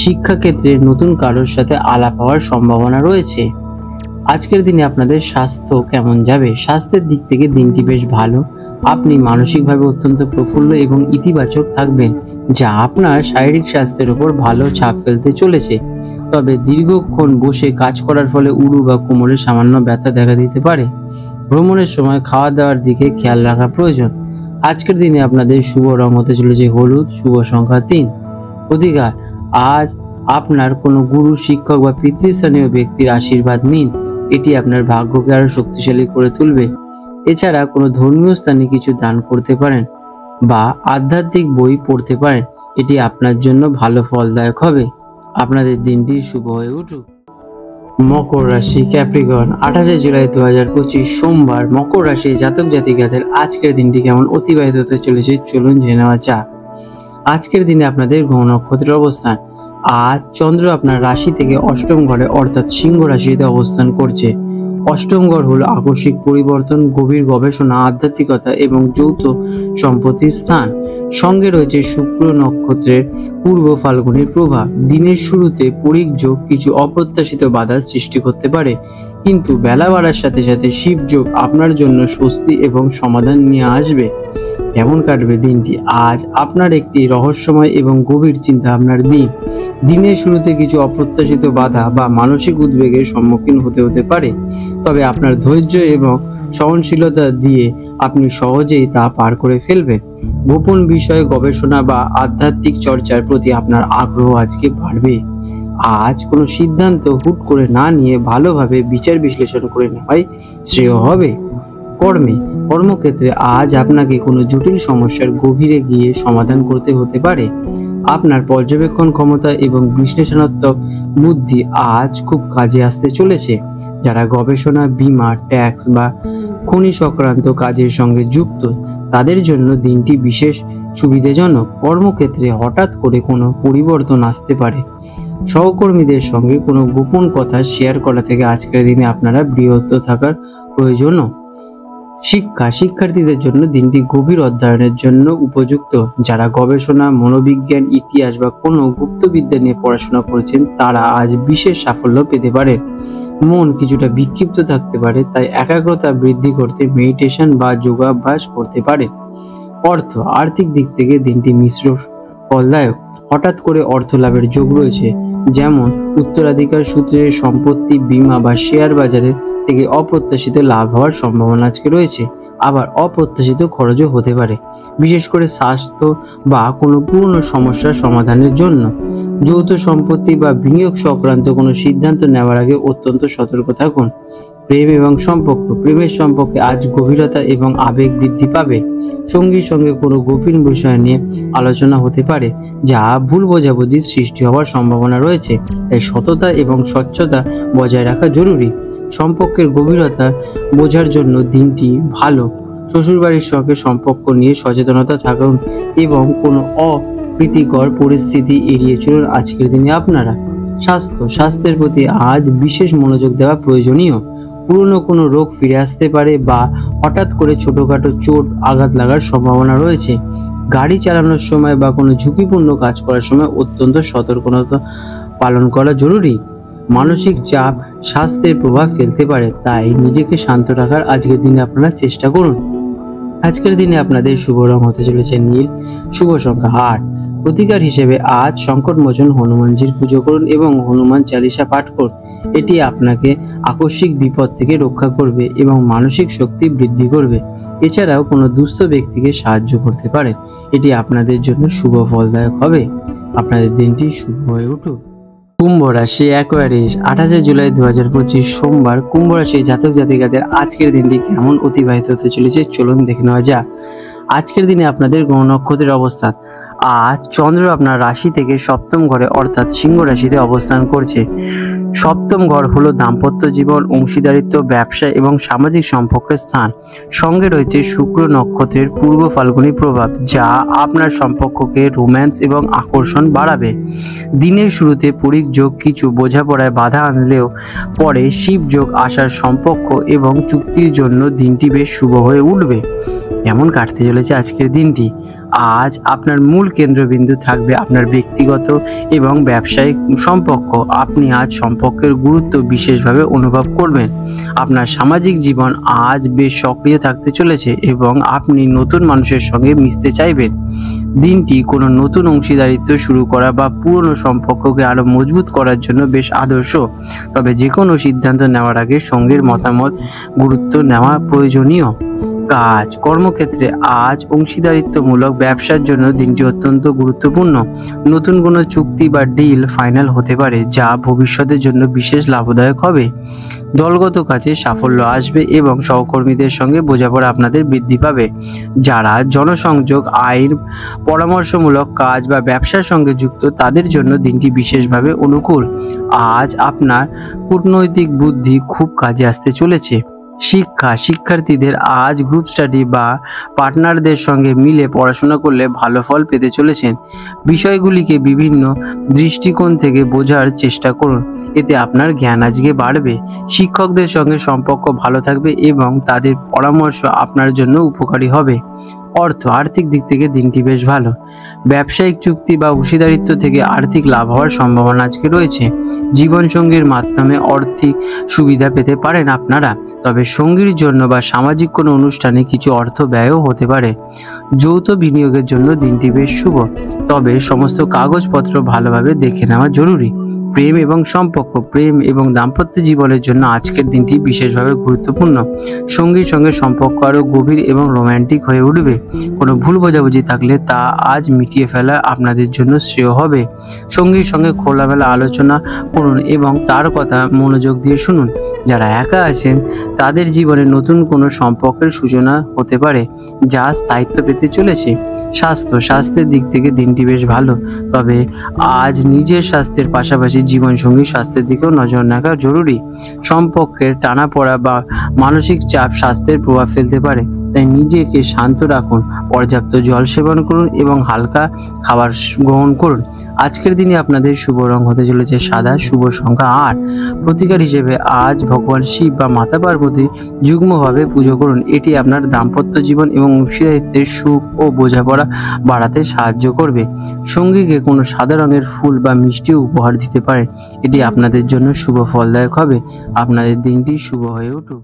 শিক্ষাক্ষেত্রে নতুন কারোর সাথে আলাপ হওয়ার সম্ভাবনা রয়েছে। আজকের দিনে আপনাদের স্বাস্থ্য কেমন যাবে? স্বাস্থ্যের দিক থেকে দিনটি বেশ ভালো। আপনি মানসিকভাবে অত্যন্ত প্রফুল্ল এবং ইতিবাচক থাকবেন যা আপনার শারীরিক স্বাস্থ্যের উপর ভালো ছাপ ফেলতে চলেছে। তবে দীর্ঘক্ষণ বসে কাজ করার ফলে উরু বা কোমরে সামান্য ব্যথা দেখা দিতে পারে। ভ্রমণের সময় খাওয়া দাওয়ার দিকে খেয়াল রাখা প্রয়োজন। আজকের দিনে আপনাদের শুভ রং হতে চলেছে হলুদ, শুভ সংখ্যা 3। প্রতিকার, আজ আপনার কোনো গুরু, শিক্ষক বা পিতৃস্থানীয় ব্যক্তির আশীর্বাদ নিন, এটি আপনার ভাগ্যকে আরো শক্তিশালী করে তুলবে। এছাড়া কোনো ধর্মীয় স্থানে কিছু দান করতে পারেন বা আধ্যাত্মিক বই পড়তে পারেন, এটি আপনার জন্য ভালো ফলদায়ক হবে। আপনাদের দিনটি শুভ হয়ে উঠুক। মকর রাশি, ক্যাপ্রিকন, 28 জুলাই 2025 সোমবার। মকর রাশি জাতক জাতিকাদের আজকের দিনটি কেমন অতিবাহিত হতে চলেছে চলুন জেনে নেওয়া যাক। আজকের দিনে আপনাদের গ্রহ নক্ষত্রের অবস্থান। আজ চন্দ্র আপনার রাশি থেকে অষ্টম ঘরে অর্থাৎ সিংহ রাশিতে অবস্থান করছে। অষ্টম ঘর হলো আকস্মিক পরিবর্তন, গভীর গবেষণা, আধ্যাত্মিকতা এবং যৌথ সম্পত্তির স্থান। সঙ্গে রয়েছে শুক্র নক্ষত্রের পূর্ব ফাল্গুনের প্রভাব। দিনের শুরুতে পরিক যোগ কিছু অপ্রত্যাশিত বাধার সৃষ্টি করতে পারে, কিন্তু বেলা বাড়ার সাথে সাথে শিবযোগ আপনার জন্য স্বস্তি এবং সমাধান নিয়ে আসবে। কেমন কাটবে দিনটি? আজ আপনার একটি রহস্যময় এবং গভীর চিন্তা ভাবনার দিন। দিনের শুরুতে কিছু অপ্রত্যাশিত বাধা বা মানসিক উদ্বেগের সম্মুখীন হতে পারে, তবে আপনার ধৈর্য এবং সহনশীলতা দিয়ে আপনি সহজেই তা পার করে ফেলবেন। গোপন বিষয়ে গবেষণা বা আধ্যাত্মিক চর্চার প্রতি আপনার আগ্রহ আজকে বাড়বে। আজ কোনো সিদ্ধান্ত হুট করে না নিয়ে ভালোভাবে বিচার বিশ্লেষণ করে নেওয়াই শ্রেয় হবে। কর্মক্ষেত্রে আজ আপনাকে কোনো জটিল সমস্যার গভীরে গিয়ে সমাধান করতে হতে পারে। আপনার পর্যবেক্ষণ ক্ষমতা এবং বিশ্লেষণাত্মক বুদ্ধি আজ খুব কাজে আসতে চলেছে। যারা গবেষণা, বীমা, ট্যাক্স বা খনি সংক্রান্ত কাজের সঙ্গে যুক্ত, তাদের জন্য দিনটি বিশেষ সুবিধাজনক। কর্মক্ষেত্রে হঠাৎ করে কোনো পরিবর্তন আসতে পারে। সহকর্মীদের সঙ্গে কোনো গোপন কথা শেয়ার করা থেকে আজকের দিনে আপনারা বিরত থাকার প্রয়োজনও। শিক্ষার্থীদের জন্য দিনটি গভীর অধ্যয়নের জন্য উপযুক্ত। যারা গবেষণা, মনোবিজ্ঞান, ইতিহাস বা কোনো গুপ্তবিদ্যা নিয়ে পড়াশোনা করেছেন, তারা আজ বিশেষ সাফল্য পেতে পারে। মন কিছুটা বিক্ষিপ্ত থাকতে পারে, তাই একাগ্রতা বৃদ্ধি করতে মেডিটেশন বা যোগাভ্যাস করতে পারে। আর্থিক দিক থেকে দিনটি মিশ্র ফলদায়ক। হঠাৎ করে অর্থ লাভের যোগ রয়েছে, যেমন উত্তরাধিকার সূত্রে সম্পত্তি, বীমা বা শেয়ার বাজারে থেকে অপ্রত্যাশিত লাভ হওয়ার সম্ভাবনা আজকে রয়েছে। আবার অপ্রত্যাশিত খরচও হতে পারে, বিশেষ করে স্বাস্থ্য বা কোনো পুরনো সমস্যার সমাধানের জন্য। যৌথ সম্পত্তি বা বিনিয়োগ সংক্রান্ত কোনো সিদ্ধান্ত নেওয়ার আগে অত্যন্ত সতর্ক থাকুন। প্রেমের সম্পর্কে আজ গভীরতা এবং আবেগ বৃদ্ধি পাবে। সঙ্গীর সঙ্গে কোনো গভীর বিষয় নিয়ে আলোচনা হতে পারে, যা ভুল বোঝাবুঝির সৃষ্টি হওয়ার সম্ভাবনা রয়েছে, তাই সততা এবং স্বচ্ছতা বজায় রাখা জরুরি। সম্পর্কের গভীরতা বোঝার জন্য দিনটি ভালো। শ্বশুরবাড়ির সঙ্গে সম্পর্ক নিয়ে সচেতনতা থাকুন এবং কোনো অপ্রীতিকর পরিস্থিতি এড়িয়ে চলুন আজকের দিনে আপনারা। স্বাস্থ্যের প্রতি আজ বিশেষ মনোযোগ দেওয়া প্রয়োজনীয়। পুরনো কোনো রোগ ফিরে আসতে পারে বা হঠাৎ করে ছোটখাটো চোট আঘাত লাগার সম্ভাবনা রয়েছে। গাড়ি চালানোর সময় বা কোনো ঝুঁকিপূর্ণ কাজ করার সময় অত্যন্ত সতর্কতা পালন করা জরুরি। মানসিক চাপ স্বাস্থ্যের প্রভাব ফেলতে পারে, তাই নিজেকে শান্ত রাখার আজকের দিনে আপনারা চেষ্টা করুন। আজকের দিনে আপনাদের শুভ রং হতে চলেছে নীল, শুভ সংখ্যা 8। প্রতিকার হিসেবে আজ সংকটমোচন হনুমানজির পুজো করুন এবং হনুমান চালিসা পাঠ করুন। এটি আপনাকে আকস্মিক বিপদ থেকে রক্ষা করবে এবং মানসিক শক্তি বৃদ্ধি করবে। এছাড়াও কোনো দুস্থ ব্যক্তিকে সাহায্য করতে পারে। এটি আপনাদের জন্য শুভ ফলদায়ক হবে। আপনাদের দিনটি শুভ হয়ে উঠুক। কুম্ভ রাশি, অ্যাকোয়ারিয়াস, 28 জুলাই 2025 সোমবার। কুম্ভ রাশি জাতক জাতিকাদের আজকের দিনটি কেমন অতিবাহিত হতে চলেছে চলুন দেখে নেওয়া যাক। আজকের দিনে আপনাদের গ্রহ নক্ষত্রের অবস্থান। আজ চন্দ্র আপনার রাশি থেকে সপ্তম ঘরে অর্থাৎ সিংহ রাশিতে অবস্থান করছে। সপ্তম ঘর হলো দাম্পত্য জীবন, অংশীদারিত্ব, ব্যবসা এবং সামাজিক সম্পর্কের স্থান। সঙ্গে রয়েছে শুক্র নক্ষত্রের পূর্ব ফাল্গুনী প্রভাব, যা আপনার সম্পর্ককে রোম্যান্স এবং আকর্ষণ বাড়াবে। দিনের শুরুতে পরিক যোগ কিছু বোঝাপড়ায় বাধা আনলেও পরে শিব যোগ আসার সম্পর্ক এবং চুক্তির জন্য দিনটি বেশ শুভ হয়ে উঠবে। কেমন কাটতে চলেছে আজকের দিনটি? আজ আপনার মূল কেন্দ্রবিন্দু থাকবে আপনার ব্যক্তিগত এবং ব্যবসায়িক সম্পর্ক। আপনি আজ সম্পর্কের গুরুত্ব বিশেষভাবে অনুভব করবেন। আপনার সামাজিক জীবন আজ বেশ সক্রিয় থাকতে চলেছে এবং আপনি নতুন মানুষের সঙ্গে মিশতে চাইবেন। দিনটি কোনো নতুন অংশীদারিত্ব শুরু করা বা পুরনো সম্পর্ককে আরো মজবুত করার জন্য বেশ আদর্শ। তবে যে কোনো সিদ্ধান্ত নেওয়ার আগে সঙ্গের মতামত গুরুত্ব নেওয়া প্রয়োজনীয়। কর্মক্ষেত্রে আজ অংশীদারিত্বমূলক ব্যবসার জন্য দিনটি অত্যন্ত গুরুত্বপূর্ণ। নতুন কোনো চুক্তি বা ডিল ফাইনাল হতে পারে, যা ভবিষ্যতের জন্য বিশেষ লাভদায়ক হবে। দলগত কাজে সাফল্য আসবে এবং সহকর্মীদের সঙ্গে বোঝাপড়া আপনাদের বৃদ্ধি পাবে। যারা জনসংযোগ, আইন, পরামর্শমূলক কাজ বা ব্যবসার সঙ্গে যুক্ত, তাদের জন্য দিনটি বিশেষভাবে অনুকূল। আজ আপনার কূটনৈতিক বুদ্ধি খুব কাজে আসতে চলেছে। শিক্ষার্থীদের আজ গ্রুপ স্টাডি বা পার্টনারদের সঙ্গে মিলে পড়াশোনা করলে ভালো ফল পেতে চলেছেন। বিষয়গুলিকে বিভিন্ন দৃষ্টিকোণ থেকে বোঝার চেষ্টা করুন এতে আপনার জ্ঞান আজকে বাড়বে। শিক্ষকদের সঙ্গে সম্পর্ক ভালো থাকবে এবং তাদের পরামর্শ আপনার জন্য উপকারী হবে। আর্থিক দিক থেকে দিনটি বেশ ভালো। ব্যবসায়িক চুক্তি বা অংশীদারিত্ব থেকে আর্থিক লাভ হওয়ার সম্ভাবনা আজকে রয়েছে। জীবনসঙ্গীর মাধ্যমে আর্থিক সুবিধা পেতে পারেন আপনারা, তবে সঙ্গীর জন্য বা সামাজিক কোনো অনুষ্ঠানে কিছু অর্থ ব্যয়ও হতে পারে। যৌথ বিনিয়োগের জন্য দিনটি বেশ শুভ, তবে সমস্ত কাগজপত্র ভালোভাবে দেখে নেওয়া জরুরি। প্রেম এবং সম্পর্ক, প্রেম এবং দাম্পত্য জীবনের জন্য আজকের দিনটি বিশেষভাবে গুরুত্বপূর্ণ। সঙ্গীর সঙ্গে সম্পর্ক আরও গভীর এবং রোম্যান্টিক হয়ে উঠবে। কোনো ভুল বোঝাবুঝি থাকলে তা আজ মিটিয়ে ফেলা আপনাদের জন্য শ্রেয় হবে। সঙ্গীর সঙ্গে খোলামেলা আলোচনা করুন এবং তার কথা মনোযোগ দিয়ে শুনুন। যারা একা আছেন তাদের জীবনে নতুন কোনো সম্পর্কের সূচনা হতে পারে যা স্থায়িত্ব পেতে চলেছে। স্বাস্থ্যের দিক থেকে দিনটি বেশ ভালো, তবে আজ নিজের স্বাস্থ্যের পাশাপাশি জীবনসঙ্গীর স্বাস্থ্যের দিকেও নজর রাখা জরুরি। সম্পর্কের টানাপোড়া বা মানসিক চাপ স্বাস্থ্যের প্রভাব ফেলতে পারে, তাই নিজেকে শান্ত রাখুন, পর্যাপ্ত জল সেবন করুন এবং হালকা খাবার গ্রহণ করুন। আজকের দিনে আপনাদের শুভ রং হতে চলেছে সাদা, শুভ সংখ্যা 8। প্রতিকার হিসেবে আজ ভগবান শিব বা মাতা পার্বতী যুগ্মভাবে পুজো করুন। এটি আপনার দাম্পত্য জীবন এবং অংশীদারিত্বের সুখ ও বোঝাপড়া বাড়াতে সাহায্য করবে। সঙ্গীকে কোনো সাদা রঙের ফুল বা মিষ্টি উপহার দিতে পারেন, এটি আপনাদের জন্য শুভ ফলদায়ক হবে। আপনাদের দিনটি শুভ হয়ে উঠুক।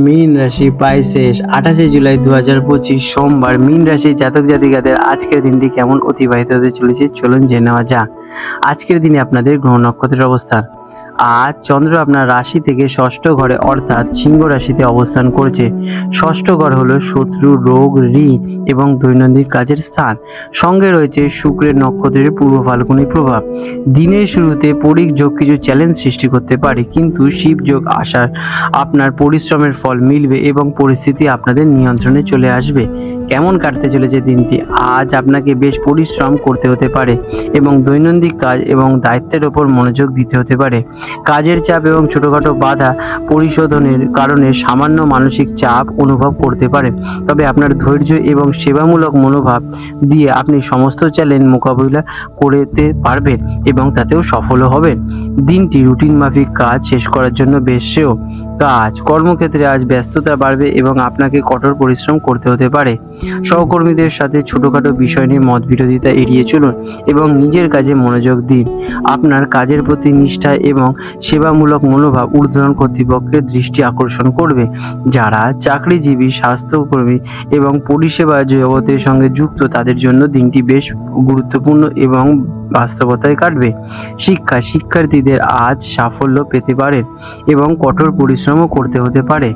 মীন রাশি পাইসেস 28 জুলাই 2025 সোমবার। মীন রাশি জাতক জাতিকাদের আজকের দিনটি কেমন অতিবাহিত হতে চলেছে চলুন জেনে নেওয়া যাক। আজকের দিনে আপনাদের গ্রহ নক্ষত্রের অবস্থান। আজ চন্দ্র আপনার রাশি থেকে ষষ্ঠ ঘরে অর্থাৎ সিংহ রাশিতে অবস্থান করছে। ষষ্ঠ ঘর হলো শত্রু, রোগ, ঋণ এবং দৈনন্দিন কাজের স্থান। সঙ্গে রয়েছে শুক্রের নক্ষত্রের পূর্ব ফাল্গুনী প্রভাব। দিনের শুরুতে পরিক যোগ কিছু চ্যালেঞ্জ সৃষ্টি করতে পারে, কিন্তু শিব যোগ আসার আপনার পরিশ্রমের ফল মিলবে এবং পরিস্থিতি আপনাদের নিয়ন্ত্রণে চলে আসবে। কেমন কাটতে চলেছে দিনটি? আজ আপনাকে বেশ পরিশ্রম করতে হতে পারে এবং দৈনন্দিন কাজ এবং দায়িত্বের ওপর মনোযোগ দিতে হতে পারে। কাজের চাপ এবং ছোটখাটো বাধা পরিশোধনের কারণে সামান্য মানসিক চাপ অনুভব করতে পারেন, তবে আপনার ধৈর্য এবং সেবামূলক মনোভাব দিয়ে আপনি সমস্ত চ্যালেঞ্জ মোকাবিলা করতে পারবেন এবং তাতেও সফলও হবেন। দিনটি রুটিন মাফিক কাজ শেষ করার জন্য বেশ শ্রেয়। কর্মক্ষেত্রে আজ ব্যস্ততা বাড়বে এবং আপনাকে কঠোর পরিশ্রম করতে হতে পারে। সহকর্মীদের সাথে ছোটখাটো বিষয় নিয়ে মতবিরোধিতা এড়িয়ে চলুন এবং নিজের কাজে মনোযোগ দিন। আপনার কাজের প্রতি নিষ্ঠা এবং সেবামূলক মনোভাব ঊর্ধ্বতন কর্তৃপক্ষের দৃষ্টি আকর্ষণ করবে। যারা চাকরিজীবী, স্বাস্থ্যকর্মী এবং পরিষেবা জগতের সঙ্গে যুক্ত তাদের জন্য দিনটি বেশ গুরুত্বপূর্ণ এবং বাস্তবতায় কাটবে। শিক্ষার্থীদের আজ সাফল্য পেতে পারেন এবং কঠোর পরিশ্রমও করতে হতে পারে।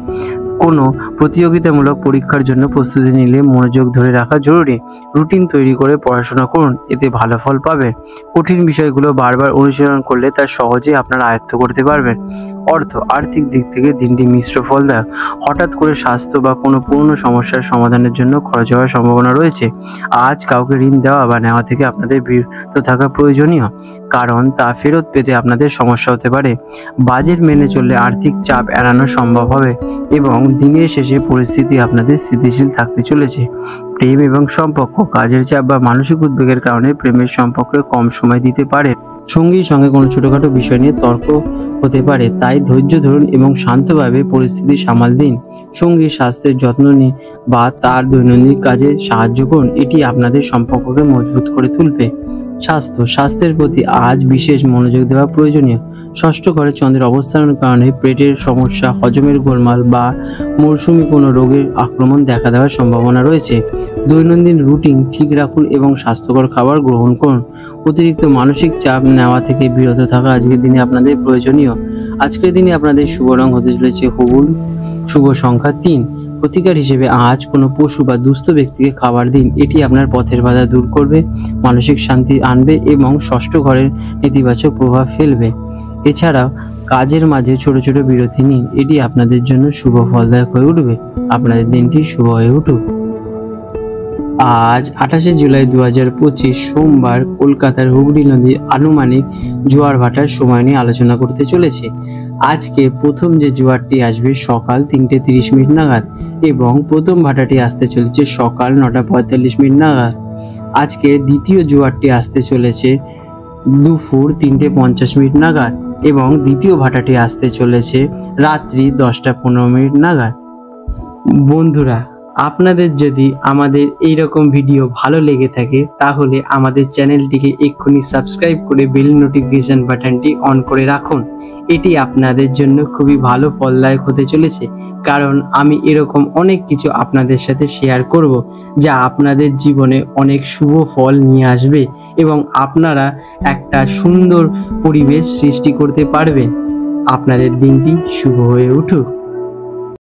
কোনো প্রতিযোগিতামূলক পরীক্ষার জন্য প্রস্তুতি নিলে মনোযোগ ধরে রাখা জরুরি। রুটিন তৈরি করে পড়াশোনা করুন, এতে ভালো ফল পাবেন। কঠিন বিষয়গুলো বারবার অনুশীলন করলে তা সহজে আপনারা আয়ত্ত করতে পারবেন। আর্থিক দিক থেকে দিনটি মিশ্র ফলদায়ক। হঠাৎ করে স্বাস্থ্য বা কোনো পুরনো সমস্যার সমাধানের জন্য খরচ হওয়ার সম্ভাবনা রয়েছে। আজ কাউকে ঋণ দেওয়া বা নেওয়া থেকে আপনাদের বিরত থাকা প্রয়োজনীয়, কারণ তা ফেরত পেতে আপনাদের সমস্যা হতে পারে। বাজেট মেনে চললে আর্থিক চাপ এড়ানো সম্ভব হবে এবং দিনের শেষে পরিস্থিতি আপনাদের স্থিতিশীল থাকতে চলেছে। প্রেম এবং সম্পর্ক, কাজের চাপ বা মানসিক উদ্বেগের কারণে প্রেমের সম্পর্কে কম সময় দিতে পারে। সঙ্গীর সঙ্গে কোনো ছোটখাটো বিষয় নিয়ে তর্ক হতে পারে, তাই ধৈর্য ধরুন এবং শান্তভাবে পরিস্থিতি সামাল দিন। সঙ্গীর স্বাস্থ্যের যত্ন নিন বা তার দৈনন্দিন কাজে সাহায্য করুন, এটি আপনাদের সম্পর্ককে মজবুত করে তুলবে। স্বাস্থ্যের প্রতি আজ বিশেষ মনোযোগ দেওয়া প্রয়োজনীয়। ষষ্ঠ ঘরে চন্দ্রের অবস্থানের কারণে পেটের সমস্যা, হজমের গোলমাল বা মৌসুমী কোনো রোগের আক্রমণ দেখা দেওয়ার সম্ভাবনা রয়েছে। দৈনন্দিন রুটিন ঠিক রাখুন এবং স্বাস্থ্যকর খাবার গ্রহণ করুন। অতিরিক্ত মানসিক চাপ নেওয়া থেকে বিরত থাকা আজকের দিনে আপনাদের প্রয়োজনীয়। আজকের দিনে আপনাদের শুভ রং হতে চলেছে হলুদ, শুভ সংখ্যা 3। প্রতিকার হিসেবে আজ কোনো পশু বা দুস্থ ব্যক্তিকে খাবার দিন, এটি আপনার পথের বাধা দূর করবে, মানসিক শান্তি আনবে এবং ষষ্ঠ ঘরের নেতিবাচক প্রভাব ফেলবে। এছাড়াও কাজের মাঝে ছোট ছোট বিরতি নিন, এটি আপনাদের জন্য শুভ ফলদায়ক হয়ে উঠবে। আপনাদের দিনটি শুভ হয়ে উঠুক। আজ 28 জুলাই 2025 সোমবার। কলকাতার হুগলি নদী আনুমানিক জোয়ার ভাটার সময় নিয়ে আলোচনা করতে চলেছে। আজকে প্রথম যে জোয়ারটি আসবে সকাল 3:30 নাগাদ এবং প্রথম ভাটাটি আসতে চলেছে সকাল 9:45 নাগাদ। আজকে দ্বিতীয় জোয়ারটি আসতে চলেছে দুপুর 3:50 নাগাদ এবং দ্বিতীয় ভাটাটি আসতে চলেছে রাত্রি 10:15 নাগাদ। বন্ধুরা, আপনাদের যদি আমাদের এই রকম ভিডিও ভালো লেগে থাকে তাহলে আমাদের চ্যানেলটিকে এক্ষুনি সাবস্ক্রাইব করে বেল নোটিফিকেশন বাটনটি অন করে রাখুন। এটি আপনাদের জন্য খুবই ভালো ফলদায়ক হতে চলেছে, কারণ আমি এরকম অনেক কিছু আপনাদের সাথে শেয়ার করব যা আপনাদের জীবনে অনেক শুভ ফল নিয়ে আসবে এবং আপনারা একটা সুন্দর পরিবেশ সৃষ্টি করতে পারবেন। আপনাদের দিনটি শুভ হয়ে উঠুক।